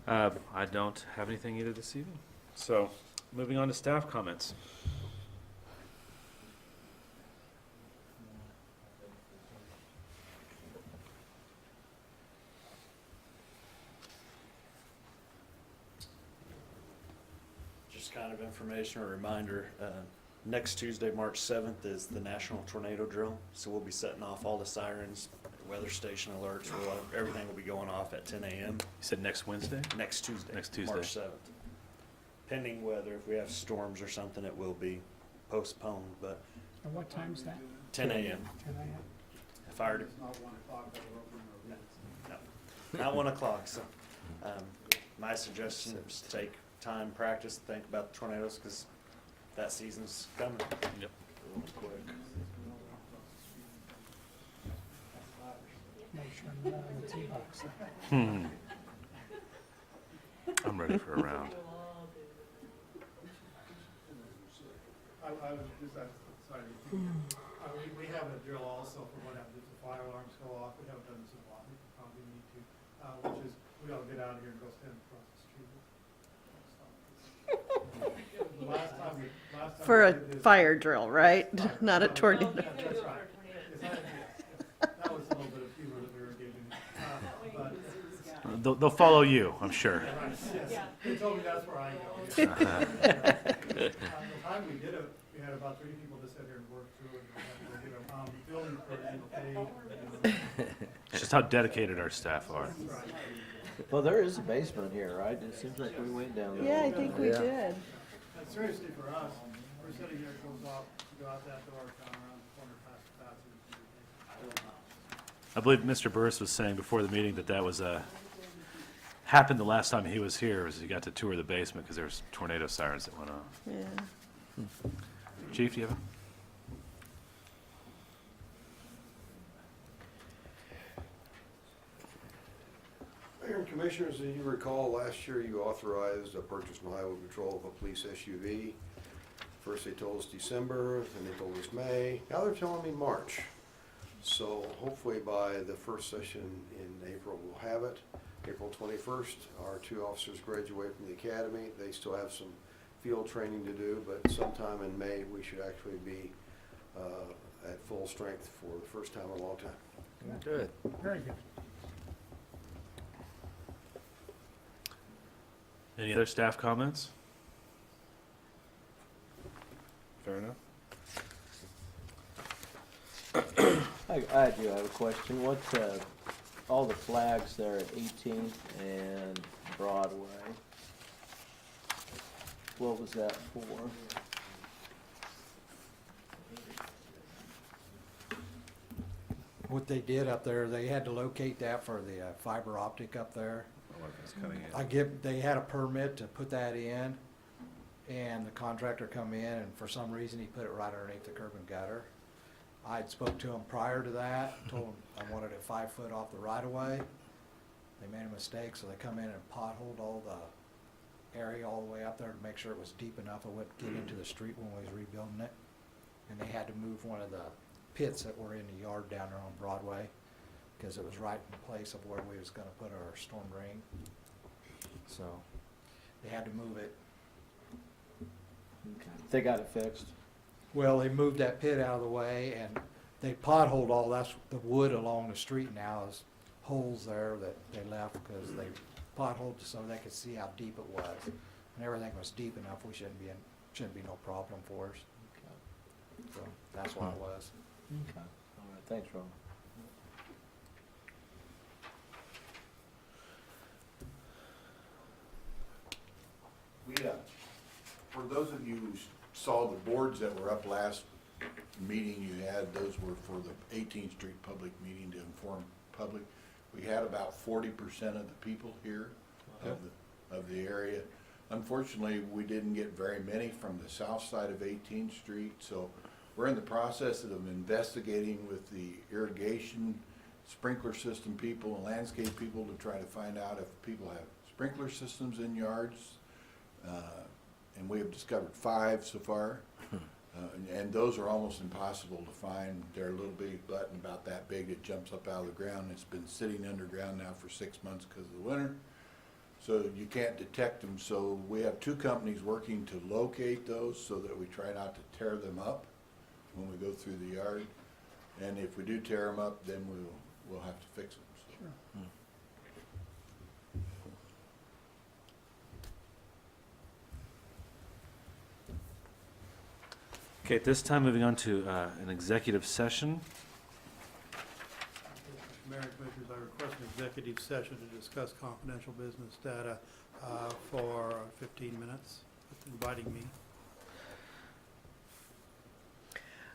I don't have anything either this evening. So, moving on to staff comments. Just kind of information or reminder, next Tuesday, March 7th is the National Tornado Drill. So we'll be setting off all the sirens, weather station alerts, everything will be going off at 10 a.m. You said next Wednesday? next Tuesday. Next Tuesday. March 7th. Pending weather, if we have storms or something, it will be postponed, but And what time's that? 10 a.m. 10 a.m.? Fire, It's not 1 o'clock, but we're opening our bids. not 1 o'clock, so, my suggestion is take time, practice, think about the tornadoes, because that season's coming. Yep. Real quick. Make sure I'm not on the tee box. I'm ready for a round. I was just, sorry, we have a drill also for what happens if the fire alarms go off. We haven't done this in a while, we probably need to, which is, we gotta get out of here and go stand across the street. The last time For we a did this- fire drill, right? Not a Fire. tornado. Yeah, that's right. Yes, that was a little bit of humor that we were giving, but, They'll follow you, I'm sure. right, yes, they told me that's where I go. The time we did it, we had about 3 people to sit here and work through it, and we had to get them, building permit, paid. It's just how dedicated our staff are. Well, there is a basement here, right? It seems like we went down there. Yeah, I think we Yeah. did. And seriously, for us, we're sitting here, it goes off, you go out that door, down around the corner, past the bathroom. I believe Mr. Burris was saying before the meeting that that was happened the last time he was here, was he got to tour the basement because there was tornado sirens that went off. Yeah. Chief, do you have Mayor and Commissioners, as you recall, last year you authorized a purchase and highway patrol of a police SUV. First they told us December, then they told us May, now they're telling me March. So hopefully by the first session in April, we'll have it. April 21st, our 2 officers graduate from the academy. They still have some field training to do, but sometime in May, we should actually be at full strength for the first time in a long time. Good. Very good. any other staff comments? Fair enough. I do have a question. What, all the flags there at 18th and Broadway, what was that for? What they did up there, they had to locate that for the fiber optic up there. They had a permit to put that in, and the contractor come in, and for some reason, he put it right underneath the curb and gutter. I'd spoke to him prior to that, told him I wanted it 5 foot off the right of way. They made a mistake, so they come in and potholed all the area all the way up there to make sure it was deep enough it wouldn't get into the street when we was rebuilding it. And they had to move one of the pits that were in the yard down there on Broadway, because it was right in place of where we was gonna put our storm drain. So, they had to move it. They got it fixed. Well, they moved that pit out of the way, and they potholed all, that's the wood along the street now is holes there that they left because they potholed so they could see how deep it was. And everything was deep enough, we shouldn't be no problem for us. So, that's what it was. Okay. All right, thanks, Ron. We, for those of you who saw the boards that were up last meeting you had, those were for the 18th Street public meeting to inform public. We had about 40% of the people here of the area. Unfortunately, we didn't get very many from the south side of 18th Street, so we're in the process of investigating with the irrigation sprinkler system people and landscape people to try to find out if people have sprinkler systems in yards. And we have discovered 5 so far. And those are almost impossible to find. They're a little bitty button about that big. It jumps up out of the ground. It's been sitting underground now for 6 months because of the winter. So you can't detect them. So we have 2 companies working to locate those so that we try not to tear them up when we go through the yard. And if we do tear them up, then we'll have to fix them. So. Okay, at this time, moving on to an executive session. Mr. Mayor and Commissioners, I request an executive session to discuss confidential business data for 15 minutes, with inviting me.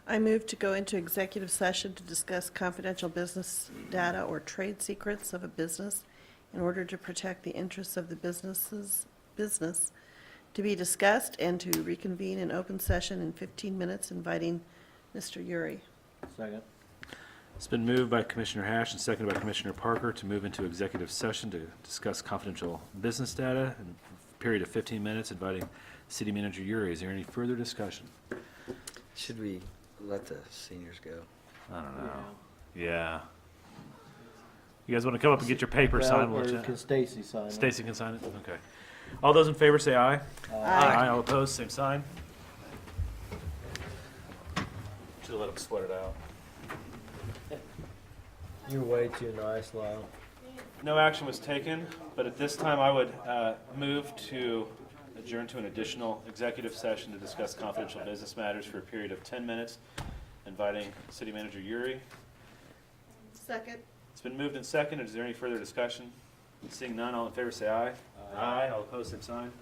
I move to go into executive session to discuss confidential business data or trade secrets of a business in order to protect the interests of the business to be discussed, and to reconvene in open session in 15 minutes, inviting Mr. Uri. Second. It's been moved by Commissioner Hash and seconded by Commissioner Parker to move into executive session to discuss confidential business data in a period of 15 minutes, inviting City Manager Uri. Is there any further discussion? Should we let the seniors go? I don't know. Yeah. You guys want to come up and get your paper signed? We'll chat. Can Stacy sign it? Stacy can sign it? Okay. All those in favor say aye. Aye. All opposed, same sign. Should have let them sweat it out. You're way too nice, Lyle. No action was taken, but at this time I would move to adjourn to an additional executive session to discuss confidential business matters for a period of 10 minutes, inviting City Manager Uri. Second. It's been moved and seconded. Is there any further discussion? Seeing none, all in favor say aye. Aye. All opposed, same sign.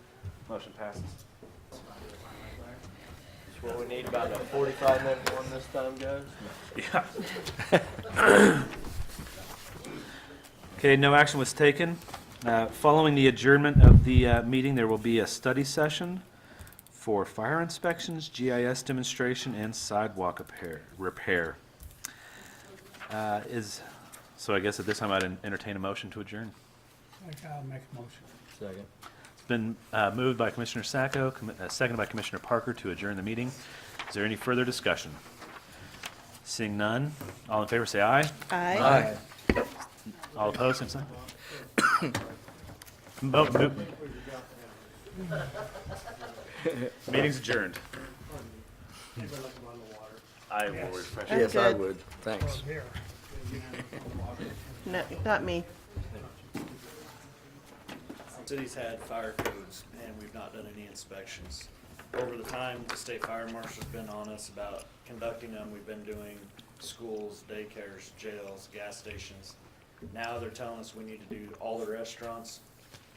Motion passes. That's what we need, about a 45-minute one this time, guys. Yeah. Okay, no action was taken. Following the adjournment of the meeting, there will be a study session for fire inspections, GIS demonstration, and sidewalk repair. So I guess at this time I'd entertain a motion to adjourn. I'll make a motion. Second. It's been moved by Commissioner Sacco, seconded by Commissioner Parker to adjourn the meeting. Is there any further discussion? Seeing none, all in favor say aye. Aye. All opposed, same sign. Meeting's adjourned. I will refresh. I'm Yes, I good. would. Thanks. Here. No, not me. City's had fire codes, and we've not done any inspections. Over the time, the state fire marshal's been on us about conducting them. We've been doing schools, daycares, jails, gas stations. Now they're telling us we need to do all the restaurants,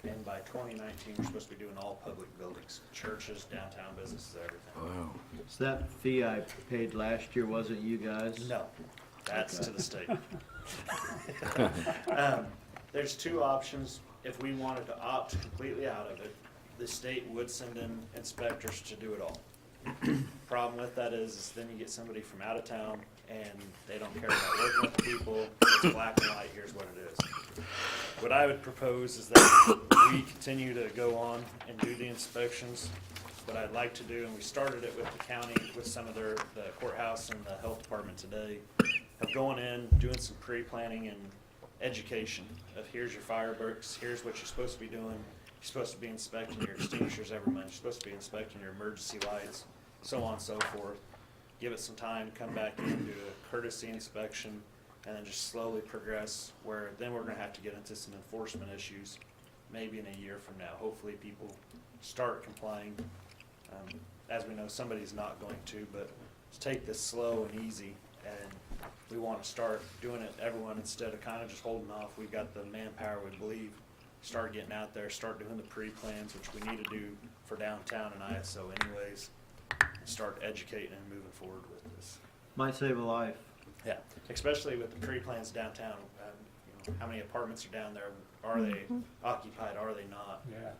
and by 2019, we're supposed to be doing all public buildings, churches, downtown businesses, everything. Wow. So that fee I paid last year wasn't you guys? No, that's to the state. There's 2 options. If we wanted to opt completely out of it, the state would send in inspectors to do it all. Problem with that is then you get somebody from out of town and they don't care about working with the people. It's black and white, here's what it is. What I would propose is that we continue to go on and do the inspections. What I'd like to do, and we started it with the county, with some of the courthouse and the health department today, of going in, doing some pre-planning and education of here's your fireworks, here's what you're supposed to be doing. You're supposed to be inspecting your extinguishers every month. You're supposed to be inspecting your emergency lights, so on and so forth. Give it some time, come back in, do a courtesy inspection, and then just slowly progress, where then we're gonna have to get into some enforcement issues, maybe in a year from now. Hopefully people start complying. As we know, somebody's not going to, but let's take this slow and easy, and we want to start doing it, everyone, instead of kind of just holding off. We've got the manpower, we believe. Start getting out there, start doing the pre-plans, which we need to do for downtown and ISO anyways, and start educating and moving forward with this. Might save a life. Yeah, especially with the pre-plans downtown. How many apartments are down there? Are they occupied? Are they not? Yeah.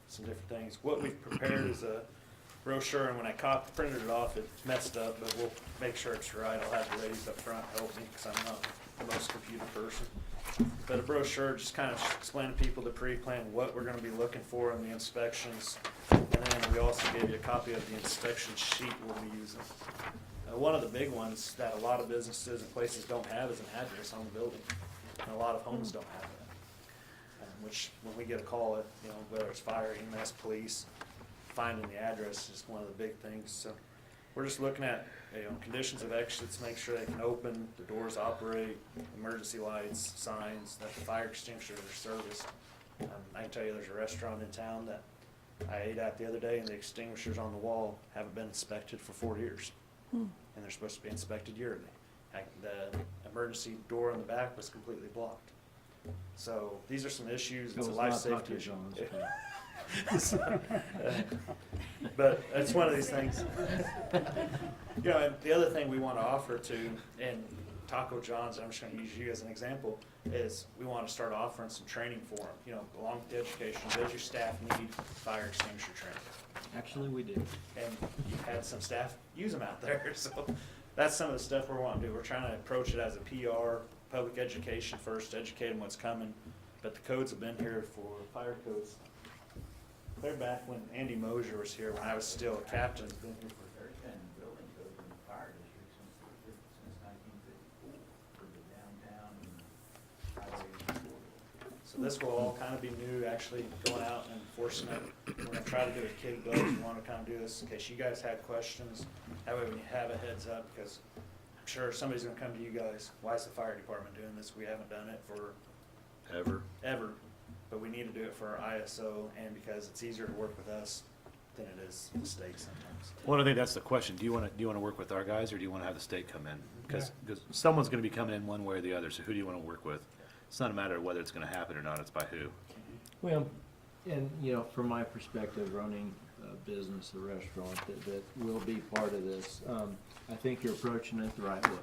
Some different things. What we've prepared is brochure, and when I printed it off, it messed up, but we'll make sure it's right. I'll have the ladies up front help me, because I'm not the most computer person. But a brochure just kind of explain to people the pre-plan, what we're gonna be looking for in the inspections. And then we also gave you a copy of the inspection sheet we'll be using. One of the big ones that a lot of businesses and places don't have is an address on the building. And a lot of homes don't have that. Which, when we get a call, whether it's fire, EMS, police, finding the address is one of the big things. So we're just looking at, conditions of exits, make sure they can open, the doors operate, emergency lights, signs, that the fire extinguishers are serviced. I can tell you there's a restaurant in town that I ate at the other day, and the extinguishers on the wall haven't been inspected for 4 years. And they're supposed to be inspected yearly. The emergency door in the back was completely blocked. So these are some issues. It's a life safety issue. But it's one of these things. And the other thing we want to offer to, and Taco John's, I'm just going to use you as an example, is we want to start offering some training for them. Along with the education, does your staff need fire extinguisher training? Actually, we do. And you've had some staff use them out there, so that's some of the stuff we're wanting to do. We're trying to approach it as a PR, public education first, educate them what's coming. But the codes have been here for fire codes. Clear back when Andy Mosier was here, when I was still a captain. It's been here for There's been building codes in the fire district since 1954 for the downtown and highway. So this will all kind of be new, actually going out and enforcing it. We're gonna try to do a kid gloves. We want to kind of do this in case you guys had questions. That way when you have a heads up, because I'm sure somebody's gonna come to you guys, why is the fire department doing this? We haven't done it for ever. But we need to do it for our ISO, and because it's easier to work with us than it is the state sometimes. Well, I think that's the question. Do you want to work with our guys, or do you want to have the state come in? Because someone's going to be coming in one way or the other, so who do you want to work with? It's not a matter of whether it's going to happen or not, it's by who. Well, and, from my perspective, running a business, a restaurant, that will be part of this, I think you're approaching it the right way.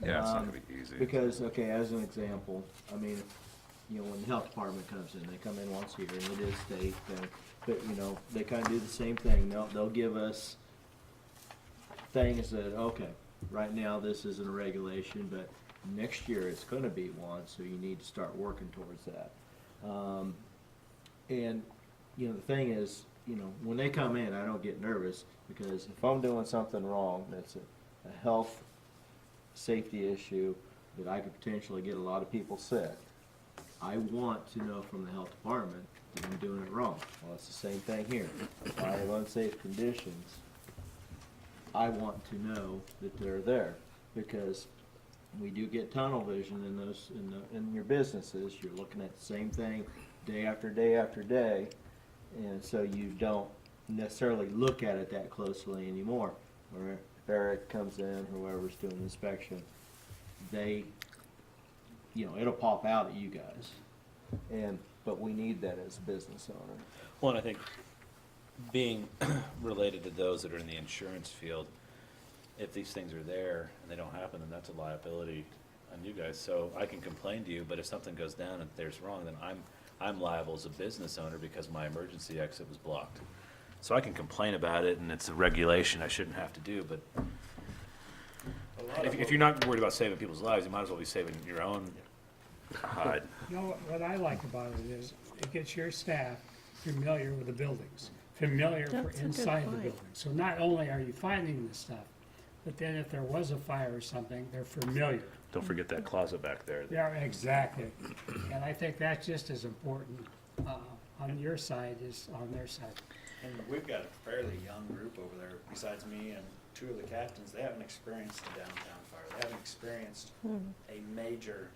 Yeah, it's not going to be easy. Because, as an example, when the health department comes in, they come in once a year, and it is state, but, they kind of do the same thing. They'll give us things that, okay, right now this isn't a regulation, but next year it's gonna be one, so you need to start working towards that. And, the thing is, when they come in, I don't get nervous, because if I'm doing something wrong, that's a health, safety issue, that I could potentially get a lot of people sick, I want to know from the health department that I'm doing it wrong. Well, it's the same thing here. If I have unsafe conditions, I want to know that they're there, because we do get tunnel vision in your businesses. You're looking at the same thing day after day after day, and so you don't necessarily look at it that closely anymore. Or if Eric comes in, whoever's doing the inspection, it'll pop out at you guys. But we need that as a business owner. Well, and I think being related to those that are in the insurance field, if these things are there and they don't happen, then that's a liability on you guys. So I can complain to you, but if something goes down and there's wrong, then I'm liable as a business owner because my emergency exit was blocked. So I can complain about it, and it's a regulation I shouldn't have to do, but if you're not worried about saving people's lives, you might as well be saving your own hide. What I like about it is it gets your staff familiar with the buildings, familiar That's a for good inside the point. building. So not only are you finding this stuff, but then if there was a fire or something, they're familiar. Don't forget that closet back there. Yeah, exactly. And I think that's just as important on your side as on their side. And we've got a fairly young group over there, besides me and two of the captains. They haven't experienced the downtown fire. They haven't experienced a major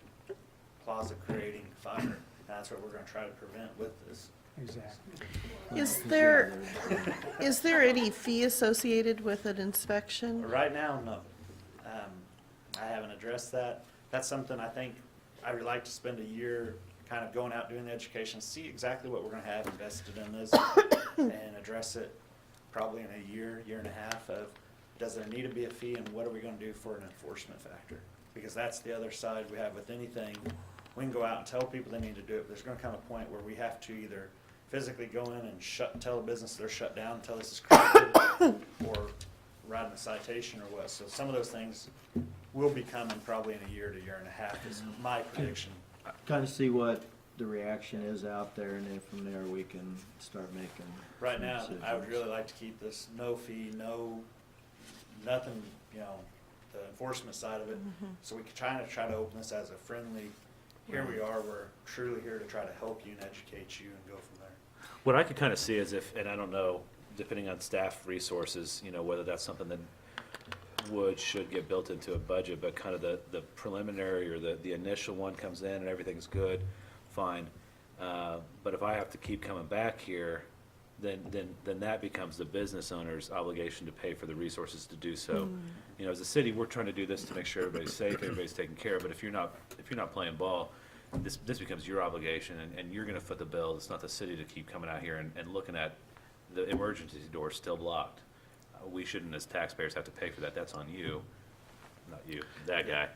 closet creating fire. And that's what we're gonna try to prevent with this. Exactly. Is there any fee associated with an inspection? But right now, no. I haven't addressed that. That's something I think I would like to spend a year kind of going out doing the education, see exactly what we're gonna have invested in this, and address it probably in a year and a half of, does there need to be a fee, and what are we gonna do for an enforcement factor? Because that's the other side we have with anything. We can go out and tell people they need to do it, but there's gonna come a point where we have to either physically go in and tell a business they're shut down until this is corrected, or writing a citation or what. So some of those things will be coming probably in a year to year and a half is my prediction. Kind of see what the reaction is out there, and then from there we can start making. Right some now, I would decisions. really like to keep this no fee, nothing, the enforcement side of it. So we could try to open this as a friendly, here we are, we're truly here to try to help you and educate you and go from there. What I could kind of see is if, and I don't know, depending on staff resources, whether that's something that should get built into a budget, but kind of the preliminary or the initial one comes in and everything's good, fine. But if I have to keep coming back here, then that becomes the business owner's obligation to pay for the resources to do so. As a city, we're trying to do this to make sure everybody's safe, everybody's taken care of, but if you're not playing ball, this becomes your obligation, and you're gonna foot the bill. It's not the city to keep coming out here and looking at the emergency door still blocked. We shouldn't, as taxpayers, have to pay for that. That's on you, not you, that guy.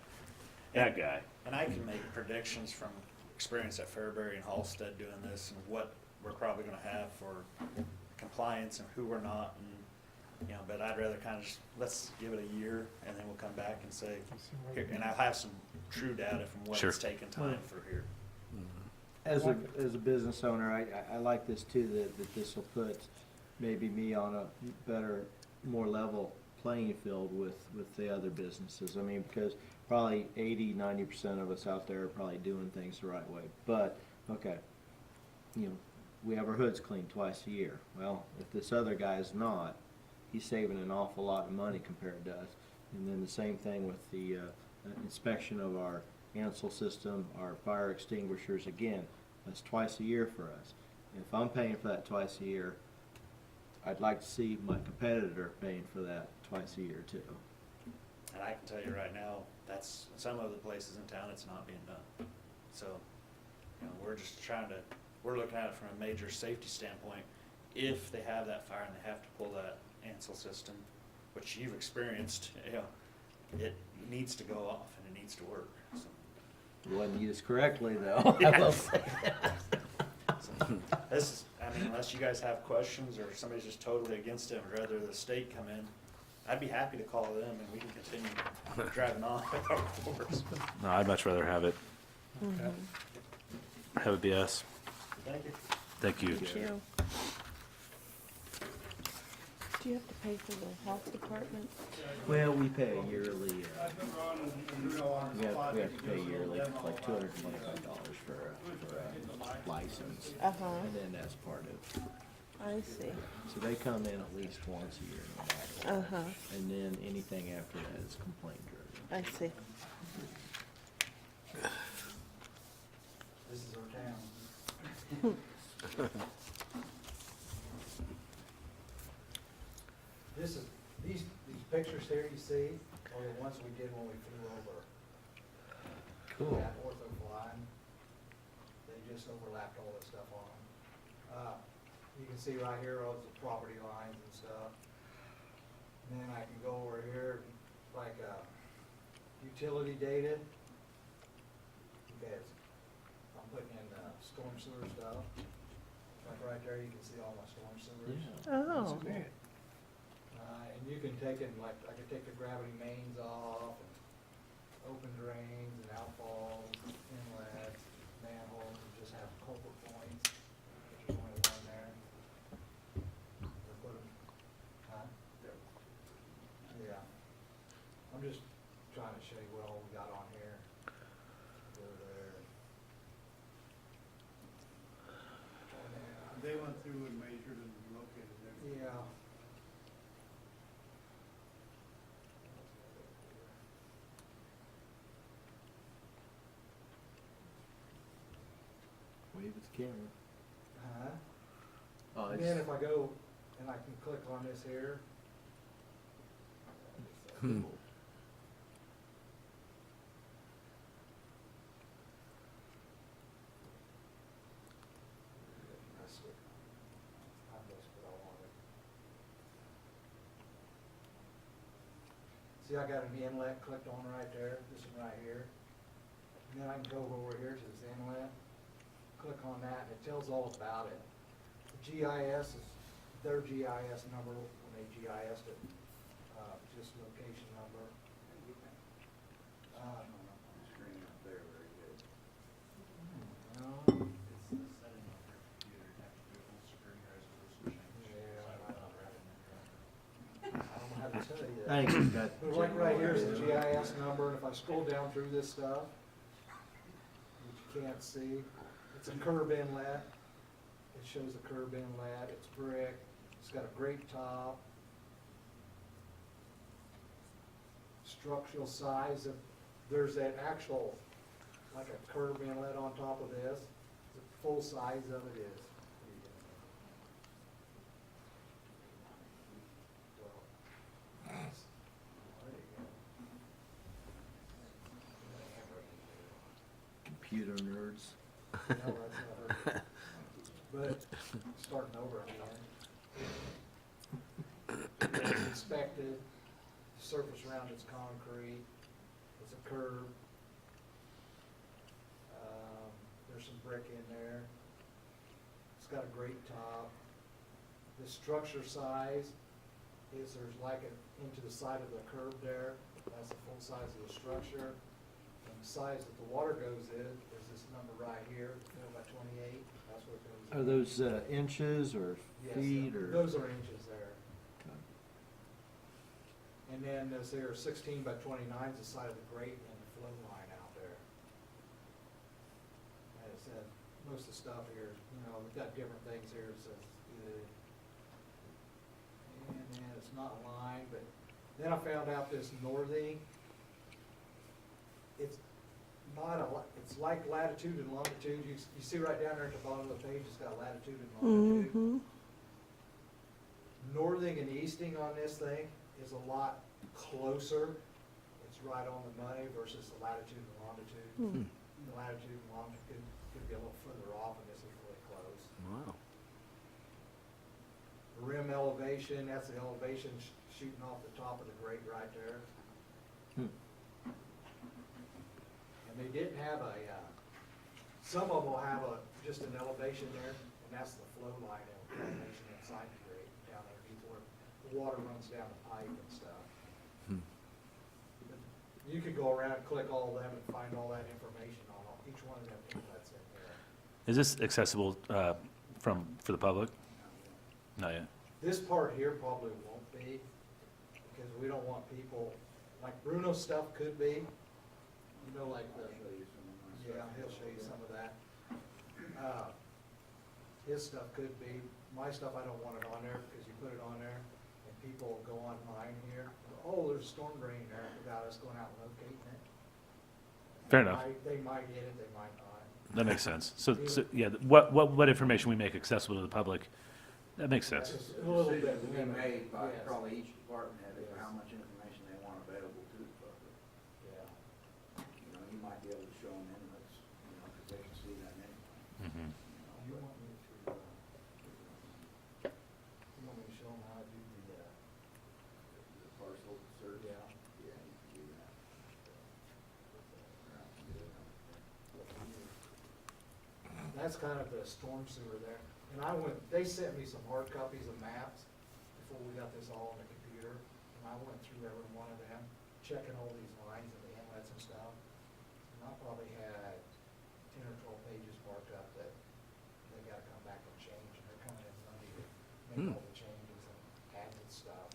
That guy. And I can make predictions from experience at Fairbury and Halstead doing this, and what we're probably gonna have for compliance and who we're not, and, but I'd rather kind of just, let's give it a year, and then we'll come back and say, here, and I'll have some true data from what Sure. it's taken time through here. As a business owner, I like this too, that this will put maybe me on a better, more level playing field with the other businesses. I mean, because probably 80–90% of us out there are probably doing things the right way. But, okay, we have our hoods cleaned twice a year. Well, if this other guy's not, he's saving an awful lot of money compared to us. And then the same thing with the inspection of our Ansel system, our fire extinguishers. Again, that's twice a year for us. If I'm paying for that twice a year, I'd like to see my competitor paying for that twice a year too. And I can tell you right now, that's, some of the places in town, it's not being done. So, we're just we're looking at it from a major safety standpoint. If they have that fire and they have to pull that Ansel system, which you've experienced, it needs to go off and it needs to work. So, It wasn't used correctly though. I will say this is, unless you guys have questions or somebody's just totally against it, or rather the state come in, I'd be happy to call them and we can continue driving on with our course. No, I'd much rather have it. Have it be us. Thank you. Thank you. Thank you. Do you have to pay for the health department? Well, we pay a yearly, we have to pay yearly, like $225 for a license. Uh-huh, And then that's part of, I see. so they come in at least once a year, no matter what. Uh-huh, And then anything after that is complaint driven. I see. This is our town. These pictures here you see are the ones we did when we flew over. Cool. That ortho line. They just overlapped all this stuff on them. You can see right here all the property lines and stuff. And then I can go over here, like, utility data. Okay, I'm putting in, storm sewer stuff. Like right there, you can see all my storm sewers. Oh, And you can take it, like, I can take the gravity mains off, and open drains and outfalls, inlets, manholes, and just have culvert points, which is only one there. Or put 'em- huh? Yeah. I'm just trying to show you what all we got on here. Go there. They went through and measured and located everything. Yeah. Wave at the camera. Huh? Oh, And it's, then if I go and I can click on this here. cool. That's it. I missed what I wanted. See, I got an inlet clicked on right there, this one right here. And then I can go over here to this inlet, click on that, and it tells all about it. GIS is their GIS number when they GISed it, just location number. Screen up there, very good. No, I don't know how to tell you that. I think we've got. But like right here's the GIS number, and if I scroll down through this stuff, which you can't see, it's a curb inlet. It shows a curb inlet, it's brick, it's got a grate top. Structural size of, there's that actual, like a curb inlet on top of this, the full size of it is. Well, there you go. Computer nerds. No, that's not her. But starting over again. It's inspected, the surface around it's concrete, it's a curb. There's some brick in there. It's got a grate top. The structure size is there's like an into the side of the curb there. That's the full size of the structure. And the size that the water goes in is this number right here, 4 by 28. That's what it goes in. Are those inches or Yes, feet or? those are inches there. And then this there 16 by 29 is the side of the grate and the flow line out there. As I said, most of the stuff here, you know, we've got different things here. It says, and then it's not lined, but then I found out this northing, it's not it's like latitude and longitude. You see right down there at the bottom of the page, it's got latitude and longitude. Mm-hmm. Northing and easting on this thing is a lot closer. It's right on the money versus the latitude and longitude. The latitude and longitude could be a little further off, and this is really close. Wow. The rim elevation, that's the elevation shooting off the top of the grate right there. And they didn't have a, some of them will have just an elevation there, and that's the flow line elevation inside the grate, down underneath where the water runs down the pipe and stuff. You could go around and click all of them and find all that information on each one of them inlets in there. Is this accessible for the public? Not yet. This part here probably won't be, because we don't want people, like Bruno's stuff could be, you know, like the, yeah, he'll show you some of that. His stuff could be, my stuff, I don't want it on there, because you put it on there, and people go online here, oh, there's a storm drain there, without us going out and locating it. Fair enough. They might get it, they might not. That makes sense. So yeah, what information we make accessible to the public, that makes sense. Just a little bit. Decision to be made by Yes. probably each department head as to Yes. how much information they want available to the public. Yeah. You know, you might be able to show them inlets, you know, because they can see that anyway. Mhm. You want me to, you want me to show them how to do the, The parcel search. yeah. Yeah, you can do that. That's kind of the storm sewer there. And they sent me some hard copies of maps before we got this all on the computer. And I went through every one of them, checking all these lines and the inlets and stuff. And I probably had 10 or 12 pages marked up that they gotta come back and change. And they're coming in Monday to make all the changes and add the stuff.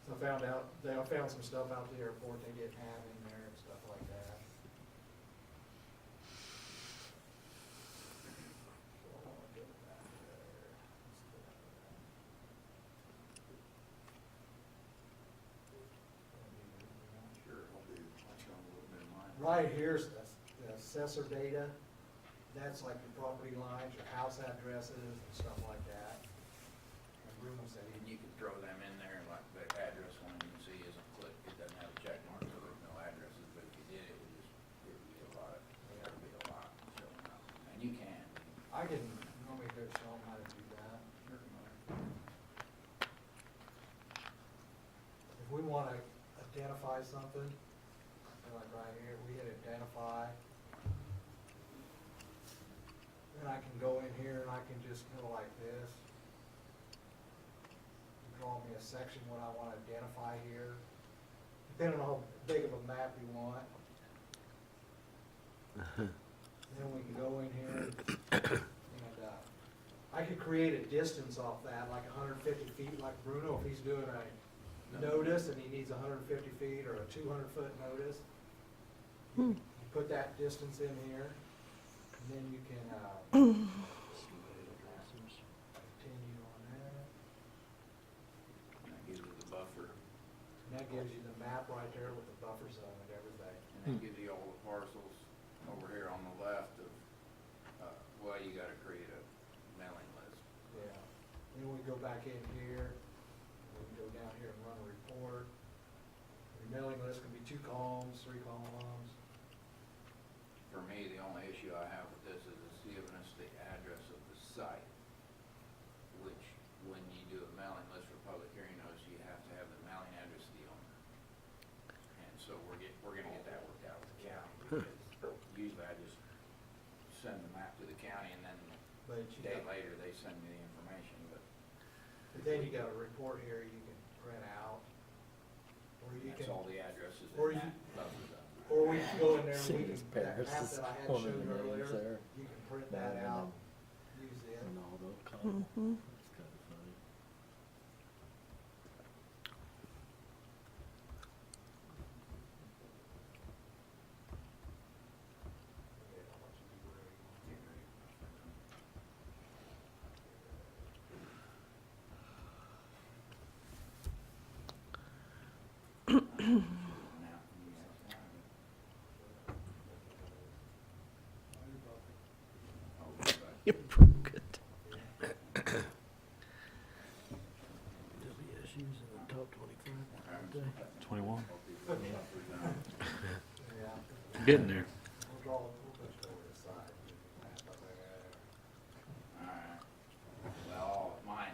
So I found some stuff out at the airport they didn't have in there and stuff like that. Sure, I'll show them a little bit of mine. Right here's the assessor data. That's like your property lines, your house addresses and stuff like that. And Bruno said And he, you can throw them in there, like the address one you can see isn't clicked, it doesn't have a check mark, so there's no addresses, but if you did, it would be a lot, there'd be a lot showing up. And you can. I can, you want me to go show them how to do that? If we wanna identify something, like right here, we hit identify. And I can go in here and I can just go like this. Draw me a section what I want to identify here, depending on how big of a map you want. Then we can go in here and, I could create a distance off that, like 150 feet, like Bruno, if he's doing a notice and he needs 150 feet or a 200-foot notice. You put that distance in here, and then you can, continue on that. And that gives you the buffer, And that gives you the map right there with the buffer zone and everything. and that gives you all the parcels over here on the left of, well, you gotta create a mailing list. Yeah. Then we go back in here, and we can go down here and run a report. Your mailing list can be 2 columns, 3 columns. For me, the only issue I have with this is it's giving us the address of the site, which, when you do a mailing list for public hearing notice, you have to have the mailing address of the owner. And so we're gonna get that worked out with the county, because usually I just send the map to the county, and then But a you day got, later, they send me the information, but but then you got a report here you can print out. Or you that's can, all the addresses or in you- that buffer zone. or we can go in there and we Seems can, that Paris map is that I had one of showed the names earlier, there. you can print that out, use it. Ronaldo, Mhm. That's kind of funny. You broke it. WSU's in the top 25 today. 21. Yeah. Getting there. We'll draw, we'll put it over the side. Map up there. Alright, well, my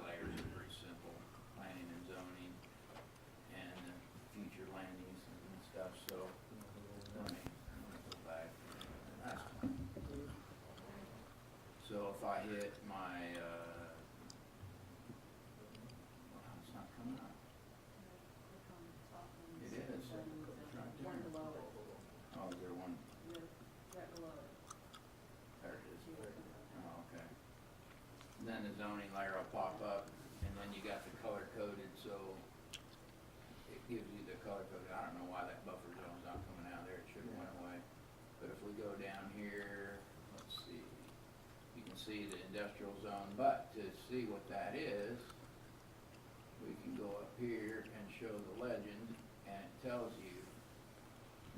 layers are pretty simple, planning and zoning, and future land use and stuff, so, let me go back, that's fine. So if I hit my, well, it's not coming up. It is, it's right there. Oh, is there one? There it is. Oh, okay. Then the zoning layer will pop up, and then you got the color coded, so it gives you the color coded. I don't know why that buffer zone's not coming out there, it should have went away. But if we go down here, let's see, you can see the industrial zone, but to see what that is, we can go up here and show the legend, and it tells you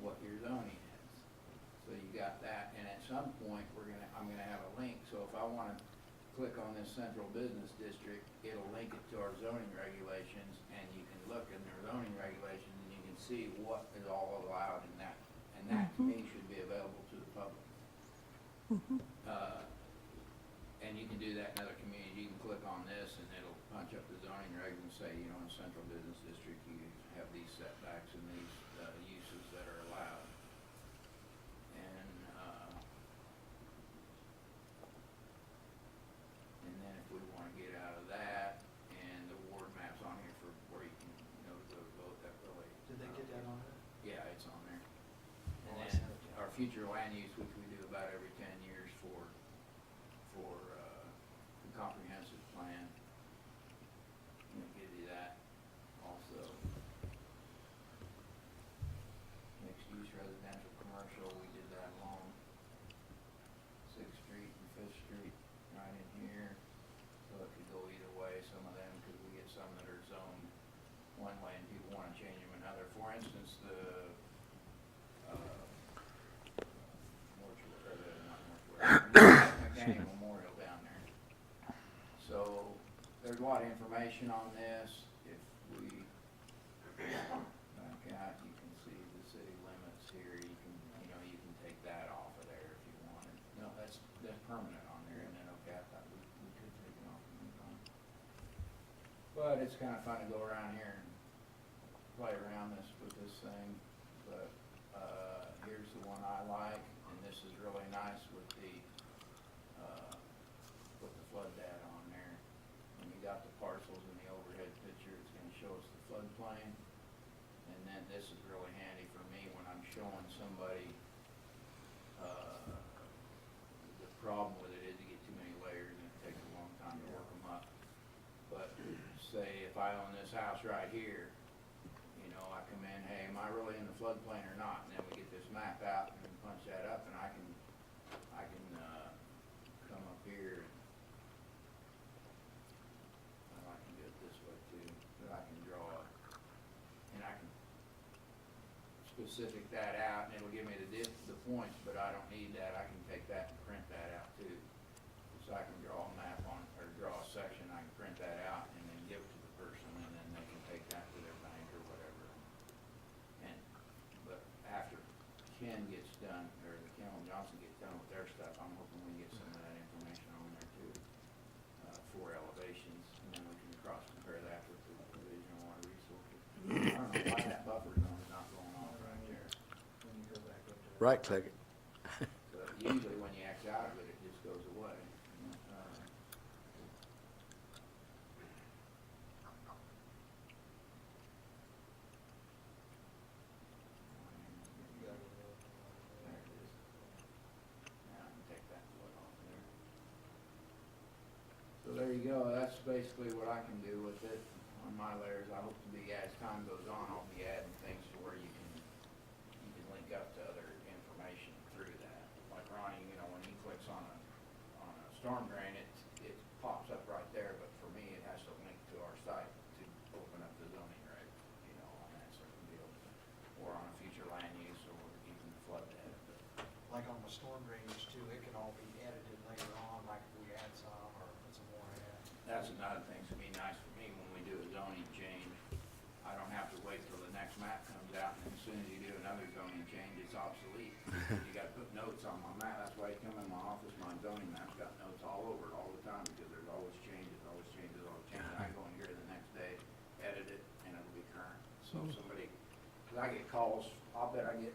what your zoning is. So you got that, and at some point, I'm gonna have a link, so if I wanna click on this central business district, it'll link it to our zoning regulations, and you can look in their zoning regulations, and you can see what is all allowed in that. And that, to me, should be available to the public. And you can do that in other communities, you can click on this, and it'll punch up the zoning regs and say, you know, in central business district, you have these setbacks and these, uses that are allowed. And then if we wanna get out of that, and the ward map's on here for where you can, go to vote, that really. Did they get that on there? Yeah, it's on there. And Oh, I then sent it to you. our future land use, which we do about every 10 years for, the comprehensive plan. I'm gonna give you that also. Mixed use residential, commercial, we did that along Sixth Street and Fifth Street, right in here. So it could go either way, some of them, cause we get some that are zoned one way and people wanna change them another. For instance, the, mortuary, or the, not mortuary, McDaniel Memorial down there. So, there's a lot of information on this. If we back out, you can see the city limits here. You can, you can take that off of there if you wanted. No, that's permanent on there, and then, okay, I thought we could take it off. But it's kinda fun to go around here and play around with this thing. But, here's the one I like, and this is really nice with the flood data on there. When you got the parcels in the overhead picture, it's gonna show us the floodplain. And then this is really handy for me when I'm showing somebody, the problem with it is you get too many layers and it takes a long time to work them up. But say if I own this house right here, you know, I come in, hey, am I really in the floodplain or not? And then we get this map out and punch that up, and I can come up here. Well, I can do it this way too, but I can draw it, and I can specific that out, and it'll give me the points, but I don't need that. I can take that and print that out too. So I can draw a map on, or draw a section, I can print that out and then give it to the person, and then they can take that to their bank or whatever. And, but after Ken gets done, or Ken and Johnson get done with their stuff, I'm hoping we can get some of that information on there too, for elevations, and then we can cross compare that with the Division of Water Resources. I don't know why that buffer zone is not going off right there. When you go back up to that. Right click it. But usually when you X out of it, it just goes away. There it is. Now I can take that foot off there. So there you go, that's basically what I can do with it on my layers. I hope to be, as time goes on, I'll be adding things to where you can link up to other information through that. Like Ronnie, you know, when he clicks on a storm drain, it pops up right there, but for me, it has to link to our site to open up the zoning reg, you know, on that certain deal. Or on a future land use, or even flood data. Like on the storm drainage too, it can all be edited later on, like if we add some or put some more in. That's another thing that'd be nice for me when we do a zoning change. I don't have to wait till the next map comes out, and as soon as you do another zoning change, it's obsolete. You gotta put notes on my map, that's why you come in my office, my zoning map's got notes all over it all the time, because there's always changes, always changes, always changes. I go in here the next day, edit it, and it'll be current. So if somebody, cause I get calls, I'll bet I get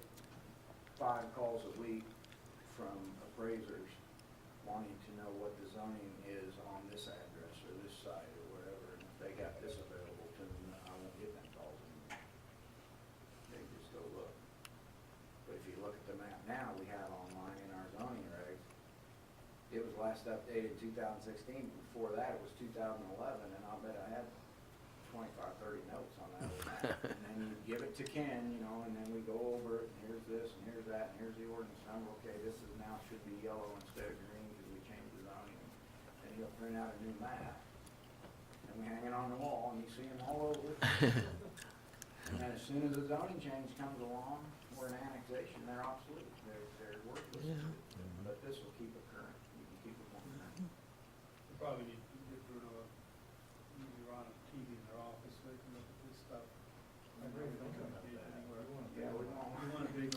5 calls a week from appraisers wanting to know what the zoning is on this address or this site or whatever, and if they got this available to them, I won't get them calls anymore. They just go look. But if you look at the map now we have online in our zoning regs, it was last updated 2016. Before that, it was 2011, and I'll bet I had 25, 30 notes on that old map. And then you give it to Ken, you know, and then we go over it, and here's this, and here's that, and here's the ordinance number. Okay, this is now should be yellow instead of green because we changed the zoning. And he'll print out a new map, and we hang it on the wall, and you see them all over. And then as soon as the zoning change comes along, or an annexation, they're obsolete. They're worthless. But this will keep it current. You can keep it more current. We probably need to get rid of you're on a TV in their office, so they can look at this stuff. I agree with that. Yeah, we want We want a big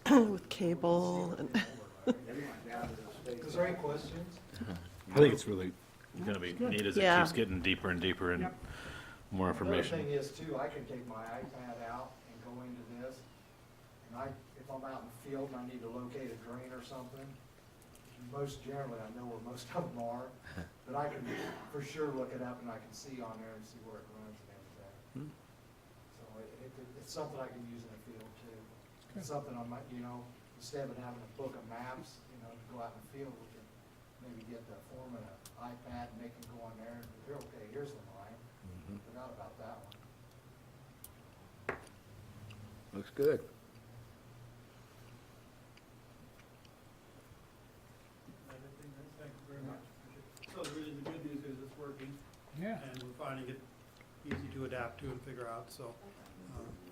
one. With cable and, everyone down to the space. Is there any questions? I think it's really gonna be neat as it Yeah. keeps getting deeper and deeper and Yep. more information. Another thing is too, I can take my iPad out and go into this, and if I'm out in the field and I need to locate a drain or something, most generally, I know where most of them are, but I can for sure look it up and I can see on there and see where it runs and everything. So it's something I can use in the field too. It's something I might, you know, instead of having a book of maps, you know, to go out in the field, we can maybe get the form in an iPad and they can go on there and, okay, here's the line. Forgot about that one. Looks good. Thank you very much. So really the good news is it's working, Yeah. and we're finding it easy to adapt to and figure out, so.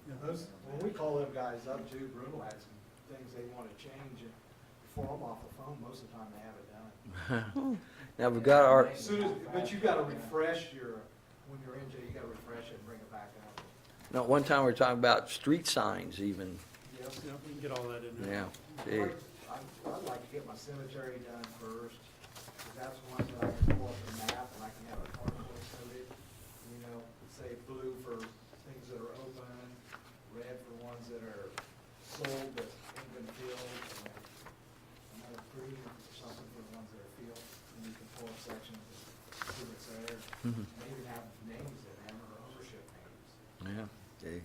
When we call them guys up too, Brutal had some things they want to change, and before I'm off the phone, most of the time they have it done. Now we've got our, As soon as, but you gotta refresh when you're in jail, you gotta refresh it and bring it back up. no, one time we were talking about street signs even. Yes. Yeah, we can get all that in there. Yeah, gee. I'd like to get my cemetery done first, because that's one that I can pull up the map and I can have a parcel coded, you know, say blue for things that are open, red for ones that are sold but ain't been filled, and another green or something for the ones that are Mhm. Maybe have names in them or ownership names. Yeah. Okay.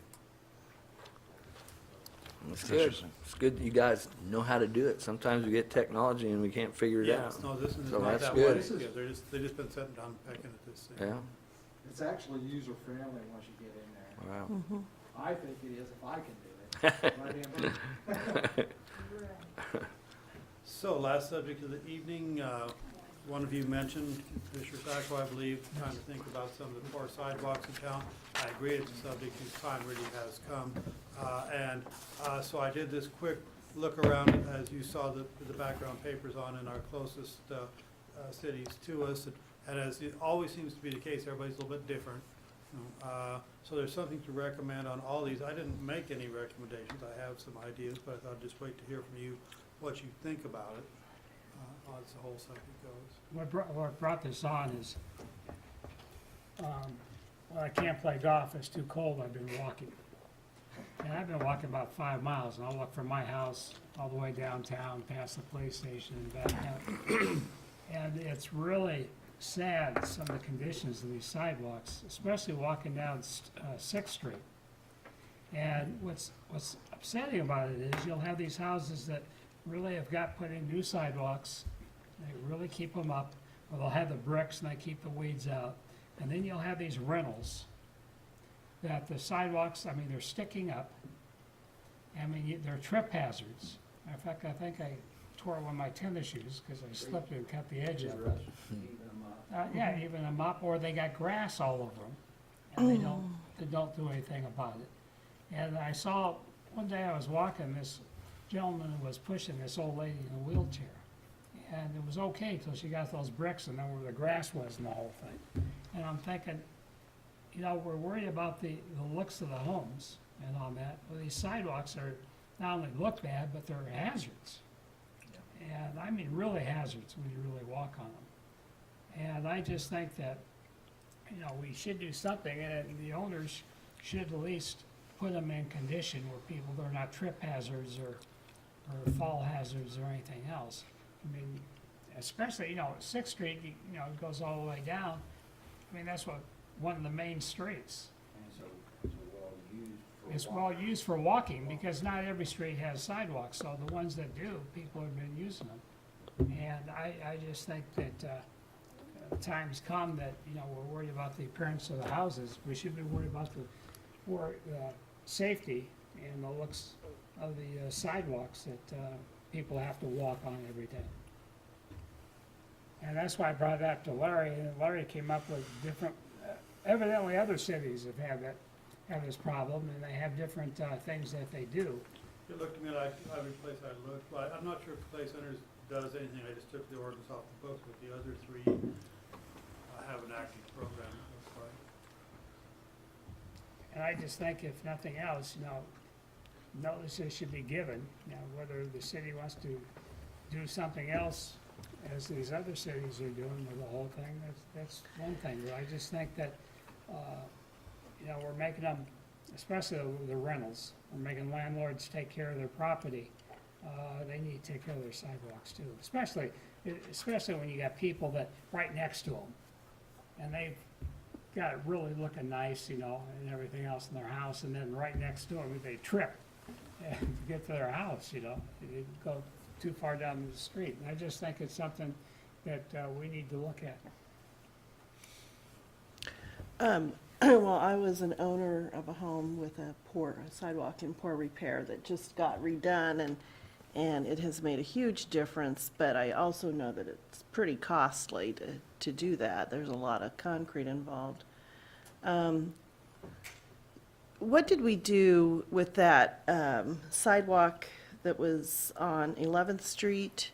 It's good. It's good that you guys know how to do it. Sometimes we get technology and we can't figure it Yeah, out. no, this is So not that's that good. way. Yeah, they just been sitting down pecking at this thing. Yeah, It's actually user-friendly once you get in there. wow. Mhm. I think it is if I can do it. Right, Amber? So, last subject of the evening, one of you mentioned, Commissioner Sacco, I believe, trying to think about some of the poor sidewalks in town. I agree, it's a subject whose time really has come. So I did this quick look around, as you saw the background papers on in our closest cities to us. And as it always seems to be the case, everybody's a little bit different. So there's something to recommend on all these. I didn't make any recommendations. I have some ideas, but I thought I'd just wait to hear from you what you think about it as the whole subject goes. What brought this on is, well, I can't play golf, it's too cold, I've been walking. And I've been walking about 5 miles, and I'll walk from my house all the way downtown, past the police station and back out. And it's really sad, some of the conditions of these sidewalks, especially walking down 6th Street. And what's upsetting about it is you'll have these houses that really have got put in new sidewalks, they really keep them up, or they'll have the bricks and they keep the weeds out. And then you'll have these rentals that the sidewalks, I mean, they're sticking up. I mean, they're trip hazards. Matter of fact, I think I tore one of my tennis shoes because I slipped and cut the edge of it. Yeah, even them up, or they got grass all over them, and they don't do anything about it. And I saw, one day I was walking, this gentleman was pushing this old lady in a wheelchair. And it was okay until she got those bricks and then where the grass was and the whole thing. And I'm thinking, you know, we're worried about the looks of the homes and all that. Well, these sidewalks are, not only look bad, but they're hazards. And I mean, really hazards when you really walk on them. And I just think that, you know, we should do something, and the owners should at least put them in condition where people, they're not trip hazards or fall hazards or anything else. I mean, especially, you know, 6th Street, you know, it goes all the way down. I mean, that's one of the main streets. It's well used for walking because not every street has sidewalks, so the ones that do, people have been using them. And I just think that the time's come that, you know, we're worried about the appearance of the houses. We should be worried about the safety and the looks of the sidewalks that people have to walk on every day. And that's why I brought it up to Larry, and Larry came up with different, evidently other cities have this problem, and they have different things that they do. It looked to me like every place I looked, but I'm not sure if Clay Centers does anything. I just took the ordinance off the books, but the other three have an active program, it looks like. And I just think if nothing else, you know, notices should be given, you know, whether the city wants to do something else as these other cities are doing with the whole thing, that's one thing. But I just think that, you know, we're making them, especially the rentals, we're making landlords take care of their property. They need to take care of their sidewalks too, especially when you got people that right next to them. And they've got it really looking nice, you know, and everything else in their house, and then right next to them, they trip to get to their house, you know. They go too far down the street. And I just think it's something that we need to look at. Well, I was an owner of a home with a sidewalk in poor repair that just got redone, and it has made a huge difference, but I also know that it's pretty costly to do that. There's a lot of concrete involved. What did we do with that sidewalk that was on 11th Street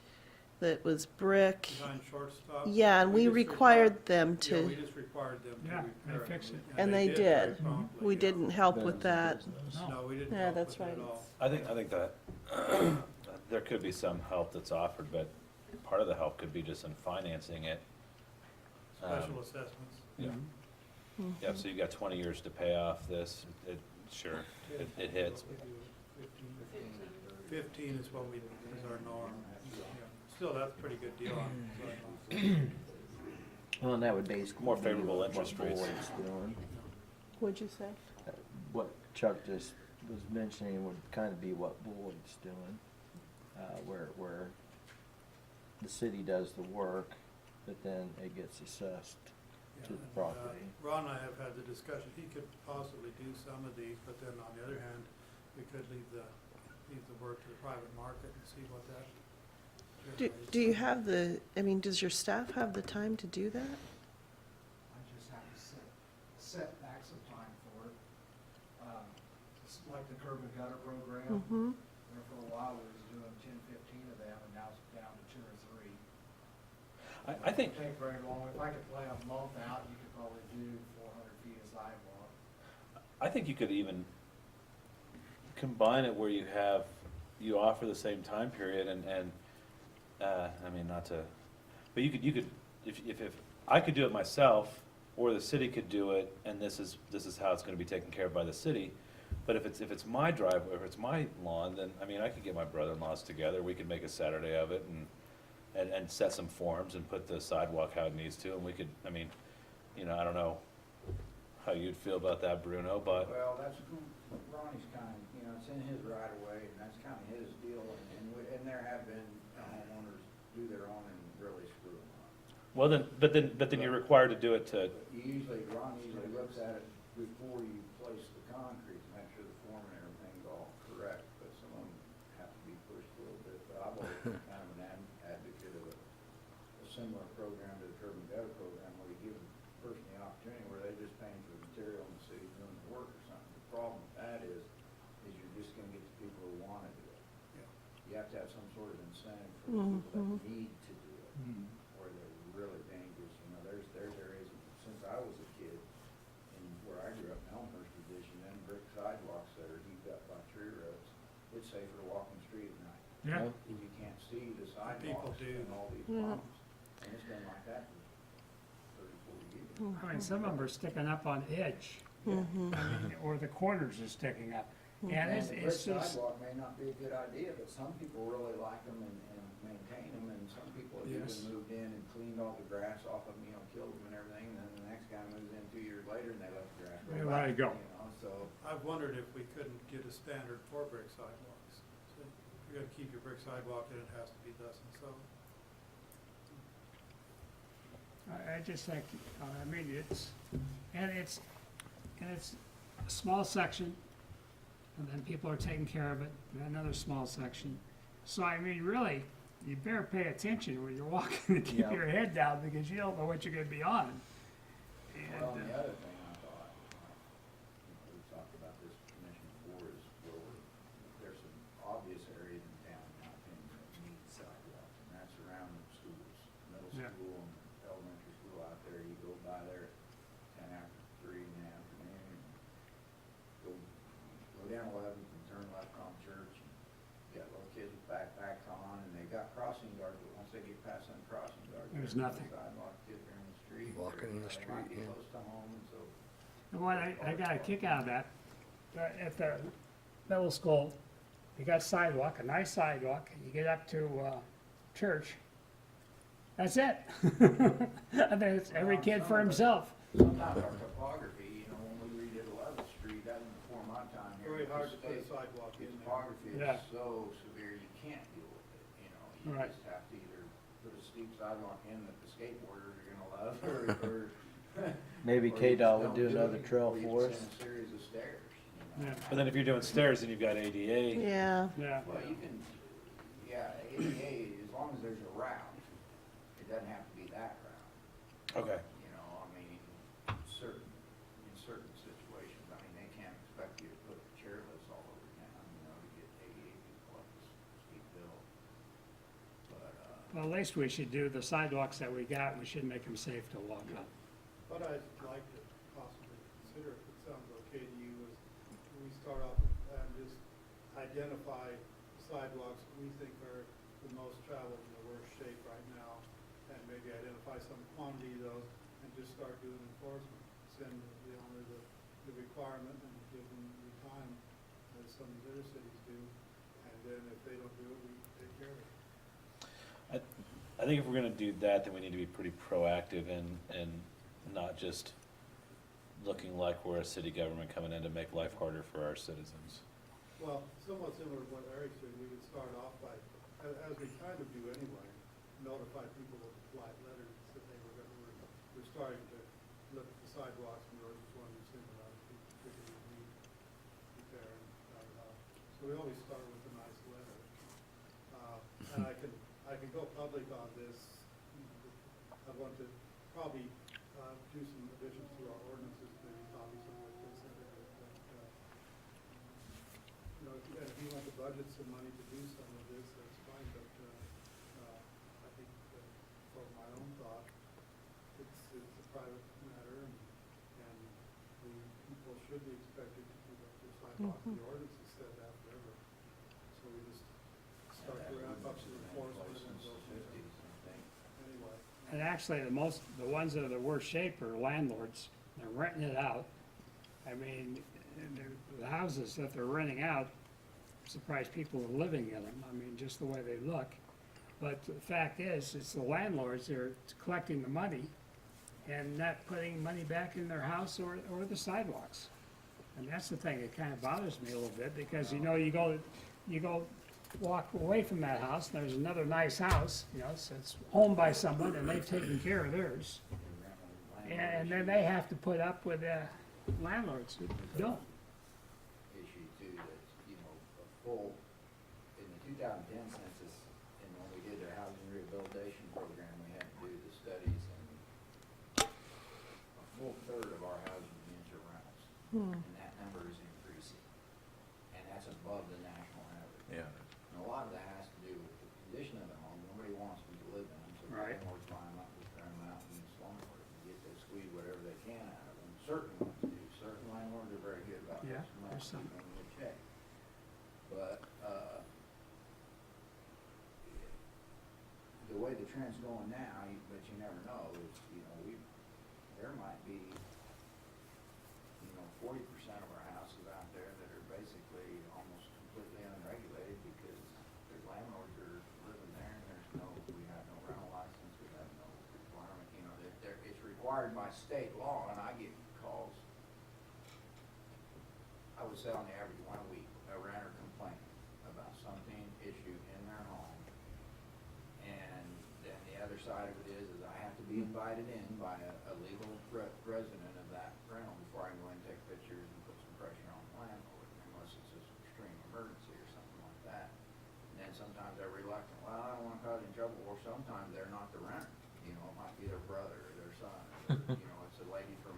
that was brick? Behind shortstop. Yeah, and we required them Yeah, to, we just required them to Yeah, repair they fixed it. and they very did. promptly, We yeah. didn't help with that. No, we didn't Yeah, help that's with it right. at all. I think that there could be some help that's offered, but part of the help could be just in financing it. Special assessments. Yeah, Mm-hmm. yeah, so you've got 20 years to pay off this, sure, it hits. 15 is what is our norm. Yeah. Still, that's a pretty good deal on sidewalks. Well, and that would basically More be favorable what interest rates. Boyd's doing. What'd you say? What Chuck just was mentioning would kind of be what Boyd's doing, where the city does the work, but then it gets assessed to the And, property. Ron and I have had the discussion, he could possibly do some of these, but then on the other hand, we could leave the work to the private market and see what that generates. Do you have does your staff have the time to do that? I just have to set back some time for it. It's like the curb and gutter program, Mm-hmm. where for a while we was doing 10, 15 of them, and now it's down to 2 or 3. I think, It won't take very long. If I could play a month out, you could probably do 400 feet of sidewalk. I think you could even combine it where you offer the same time period and, I mean, not to, but you could, if I could do it myself, or the city could do it, and this is how it's gonna be taken care of by the city. But if it's my driveway, if it's my lawn, then, I mean, I could get my brother-in-laws together, we could make a Saturday of it and set some forms and put the sidewalk how it needs to, and we could, I mean, you know, I don't know how you'd feel about that, Bruno, but, Well, that's, Ronnie's kind of, you know, it's in his right of way, and that's kind of his deal, and there have been homeowners do their own and really screw them up. well, but then you're required to do it to, But Ron usually looks at it before you place the concrete, to make sure the form and everything's all correct, but some of them have to be pushed a little bit. But I've always been kind of an advocate of a similar program to the curb and gutter program, where you give the person the opportunity, where they're just paying for the material and the city's doing the work or something. The problem with that is you're just gonna get the people who wanna do it. Yeah. You have to have some sort of incentive for the people that need to do it, or they're really dangerous. You know, there's areas, since I was a kid, and where I grew up in Elmhurst Division, them brick sidewalks that are heaped up by tree roads, it's safer to walk in the street at night. Yeah. If you can't see the People sidewalks do. and all these Yeah. problems. And it's been like that for 30, 40 years. I mean, some of them are sticking up on edge, Mm-hmm. I mean, or the corners are sticking up. And And it's, the brick it's just, sidewalk may not be a good idea, but some people really like them and maintain them, and some people have Yes. even moved in and cleaned all the grass off of them, you know, killed them and everything, and then the next guy moves in 2 years later and they let the grass They grow let back, it go. you know, so. I've wondered if we couldn't get a standard for brick sidewalks. So if you're gonna keep your brick sidewalk in, it has to be thus and so. I just think, I mean, it's a small section, and then people are taking care of it, and another small section. So, I mean, really, you better pay attention when you're walking and keep Yeah. your head down, because you don't know what you're gonna be on. And, Well, and the other thing I thought, we talked about this commission before, is where there's some obvious areas in town, in my opinion, that need sidewalks, and that's around the schools, middle Yeah. school and elementary school out there. You go by there at 10 after 3 in the afternoon, and go down 11th and turn left on Church, and you got little kids with backpacks on, and they got crossing guards, but once they get past them crossing guards, There's no nothing. sidewalk, kids are in the street. Walking in the They might street, be yeah. close to home, and so. and what I got a kick out of that, at the middle school, you got sidewalk, a nice sidewalk, you get up to, church, that's it. And then it's every kid for himself. Sometimes our topography, you know, when we redid 11th Street, that was before my time here. Very hard to the put a state- sidewalk The in there. topography Yeah. is so severe, you can't deal with it, you know. You Right. just have to either put a steep sidewalk in that the skateboarders are gonna love, or. Maybe or you KDOT just would don't do another it, trail or you for just us. send a series of stairs, you know. Yeah. but then if you're doing stairs, then you've got ADA. Yeah. Yeah. Well, you can, yeah, ADA, as long as there's a route, it doesn't have to be that route. Okay. You know, I mean, in certain situations, I mean, they can't expect you to put chairlifts all over town, you know, to get 88 people up this steep hill. But, Well, at least we should do the sidewalks that we got, we should make them safe to walk on. What I'd like to possibly consider, if it sounds okay to you, is we start off and just identify sidewalks we think are the most traveled in the worst shape right now, and maybe identify some quantity of those, and just start doing enforcement. Send the owner the requirement and give them the time, as some of the other cities do, and then if they don't do it, we take care of it. I think if we're gonna do that, then we need to be pretty proactive and not just looking like we're a city government coming in to make life harder for our citizens. Well, somewhat similar to what Eric's doing, we could start off by, as we kind of do anyway, notify people with a polite letter that they were gonna, we're starting to look at the sidewalks and roads, one we've seen a lot of people particularly need repair and, so we always start with a nice letter. And I can go public on this. I want to probably, do some additions to our ordinances, maybe copies of what they said, but, you know, if you want to budget some money to do some of this, that's fine, but, I think, for my own thought, it's a private matter, and the people should be expected to keep up their sidewalks. The ordinance is set that forever, so we just start to ramp up some enforcement and go from there. Anyway. And actually, the ones that are the worst shape are landlords. They're renting it out. I mean, the houses that they're renting out, surprised people are living in them. I mean, just the way they look. But the fact is, it's the landlords that are collecting the money and not putting money back in their house or the sidewalks. And that's the thing that kind of bothers me a little bit, because, you know, you go walk away from that house, and there's another nice house, you know, so it's owned by someone, and they've taken care of theirs. And then they have to put up with landlords who don't. Issue too, that's, you know, a full, in the 2010 census, and when we did their housing rehabilitation program, we had to do the studies, and a full third of our housing units are rentals. And that number is increasing, and that's above the national average. Yeah. And a lot of that has to do with the condition of the home. Nobody wants them to live in them, so Right. landlords buy them up, we turn them out and slumlord and get to squeeze whatever they can out of them. Certain ones do. Certain landlords are very good about Yeah, this. there's some. Check. But, the way the trend's going now, but you never know, is, you know, there might be, you know, 40% of our houses out there that are basically almost completely unregulated because the landlords are living there and we have no rental license, we have no requirement, you know, it's required by state law, and I get calls. I would say on the average 1 week, a renter complaining about something issue in their home. And then the other side of it is I have to be invited in by a legal resident of that rental before I can go in and take pictures and put some pressure on the landlord, unless it's an extreme emergency or something like that. And then sometimes they're reluctant, well, I don't want to cause any trouble, or sometimes they're not the renter. You know, it might be their brother or their son, or, you know, it's a lady from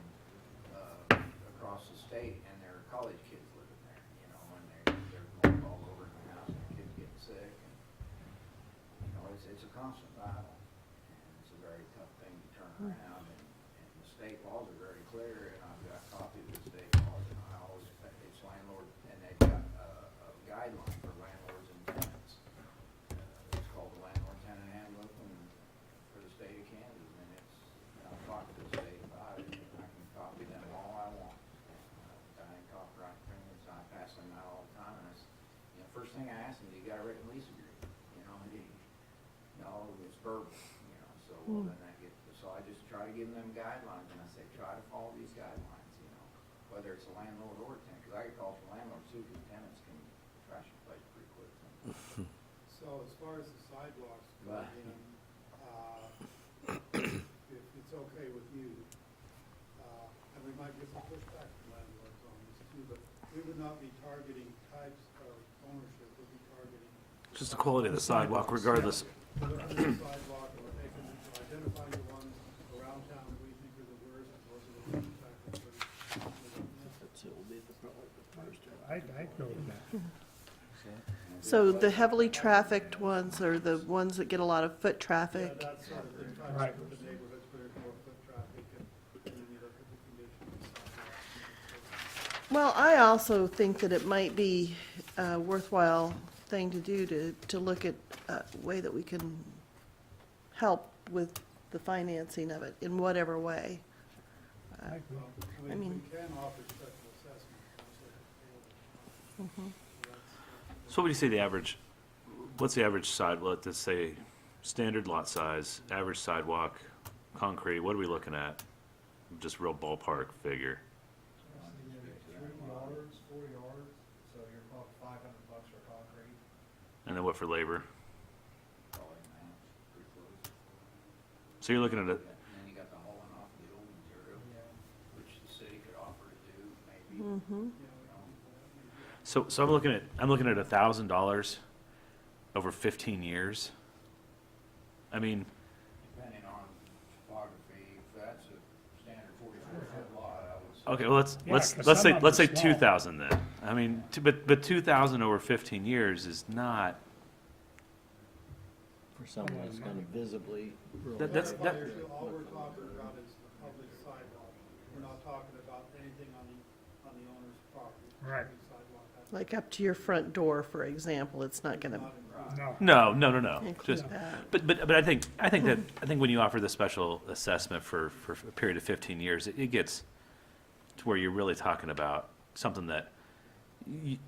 across the state and their college kids living there, you know, and they're going all over in the house and the kids getting sick. And, you know, it's a constant battle, and it's a very tough thing to turn around, and the state laws are very clear, and I've got copies of the state laws, and I always, it's landlord, and they've got a guideline for landlords and tenants. It's called the Landlord-Tenant Handbook for the state of Kansas, and I've talked to the state about it, and I can copy them all I want. Diane copyright agreements, I pass them out all the time, and you know, first thing I ask them, do you got a written lease agreement? You know, no, it's verbal, you know, so then so I just try to give them guidelines, and I say, try to follow these guidelines, you know, whether it's a landlord or a tenant, because I get calls from landlords too, because tenants can trash the place pretty quick. So as far as the sidewalks go, Right. If it's okay with you, and we might get some pushback from landlords on this too, but we would not be targeting types of ownership, we'd be targeting. Just the quality of the sidewalk regardless. Whether it's a sidewalk or taking, identifying the ones around town that we think are the worst, and those are the ones that I'd go with that. So the heavily trafficked ones are the ones that get a lot of foot Yeah, traffic? that sort of thing, try to Right. look at the neighborhoods where there's more foot traffic, and then you look at the conditions of sidewalks. Well, I also think that it might be a worthwhile thing to do to look at a way that we can help with the financing of it in whatever way. I agree. Well, I mean- we can offer special assessments, Mhm. So what would you say the average, what's the average side, let's say, standard lot size, average sidewalk, concrete, what are we looking at? Just real ballpark figure. 3 yards, 4 yards, so you're talking $500 for concrete. And then what for labor? Probably an ounce, pretty close. So you're looking at And then you got the hauling off the old material, which the city could offer to do, maybe. Mm-hmm. so I'm looking at $1,000 over 15 years. I mean, Depending on topography, if that's a standard 44-foot lot, I would say. okay, well Yeah, 'cause let's some of say them are small. 2,000 then. I mean, but 2,000 over 15 years is not. For someone that's gonna visibly. That's All we're talking about is the public sidewalk. We're not talking about anything on the owner's property. Right. Public sidewalk, that's Like up to your front door, for example, it's not gonna not included. No. No. include Just, that. but I think when you offer the special assessment for a period of 15 years, it gets to where you're really talking about something that,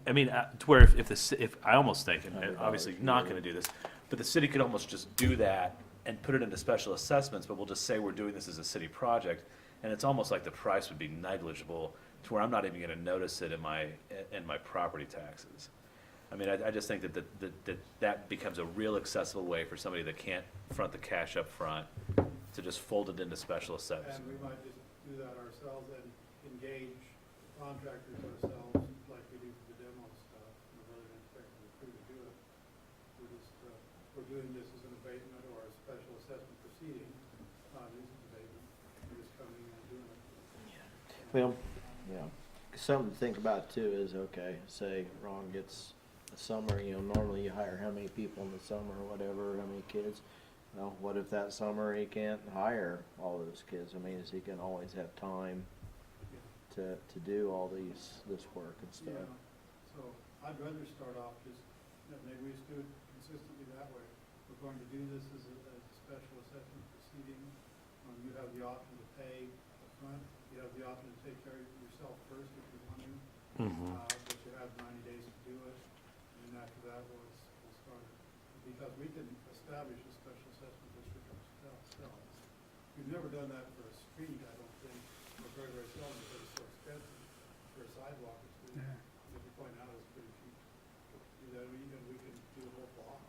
I mean, to where if I almost think, and I'm obviously not going to do this, but the city could almost just do that and put it into special assessments, but we'll just say we're doing this as a city project, and it's almost like the price would be negligible to where I'm not even going to notice it in my property taxes. I mean, I just think that becomes a real accessible way for somebody that can't front the cash up front to just fold it into special assessments. And we might just do that ourselves and engage contractors ourselves, like we do for the demo stuff, rather than expecting the crew to do it. We're doing this as an abatement or a special assessment proceeding, not as an abatement, we're just coming in and doing it. Well, yeah, something to think about too is, okay, say Ron gets a summer, normally you hire how many people in the summer or whatever, how many kids? Well, what if that summer he can't hire all those kids? I mean, is he gonna always have time to do all this work and Yeah, stuff? so I'd rather start off just, maybe we just do it consistently that way. We're going to do this as a special assessment proceeding. You have the option to pay upfront, you have the option to take care of it yourself first if you want to. But you have 90 days to do it, and then after that, we'll start it. Because we can establish a special assessment district ourselves. We've never done that for a street, I don't think, or very, very seldom, because it's so expensive. For a sidewalk, it's Yeah. as you point out, it's pretty cheap. Do that, we can do the whole block,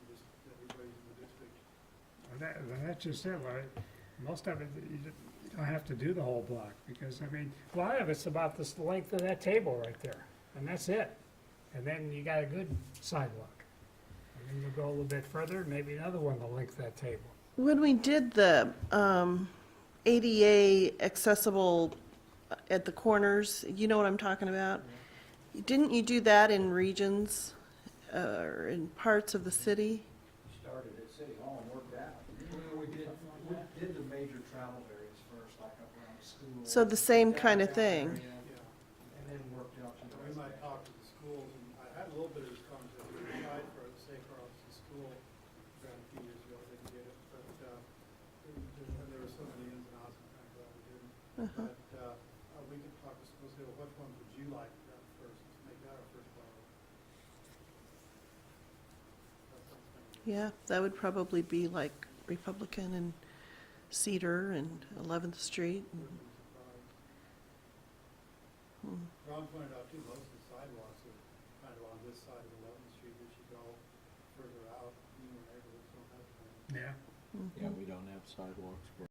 just everybody's in the district. That's just it, right? Most of it, you don't have to do the whole block, because, I mean, a lot of it's about the length of that table right there, and that's it. And then you got a good sidewalk. And then you go a little bit further, maybe another one the length of that table. When we did the ADA accessible at the corners, you know what I'm talking about? Didn't you do that in regions or in parts of the city? Started at City Hall and worked out. We did the major travel areas first, like up around the school. So the same kind of thing. area, And then worked out to the We rest. might talk to the schools, and I had a little bit of this concept, we tried for the Safe Cross School, around a few years ago, I didn't get it, but, and there were so many ins and outs, and I'm glad we didn't. Uh-huh. But, we could talk to schools, say, well, which ones would you like done first, let's make that our first priority. That sounds kind of- Yeah, that would probably be like Republican and Cedar and 11th Street. Ron pointed out too, most of the sidewalks are kind of on this side of 11th Street, as you go further out, neighborhoods don't have them. Yeah. Yeah, we don't have sidewalks for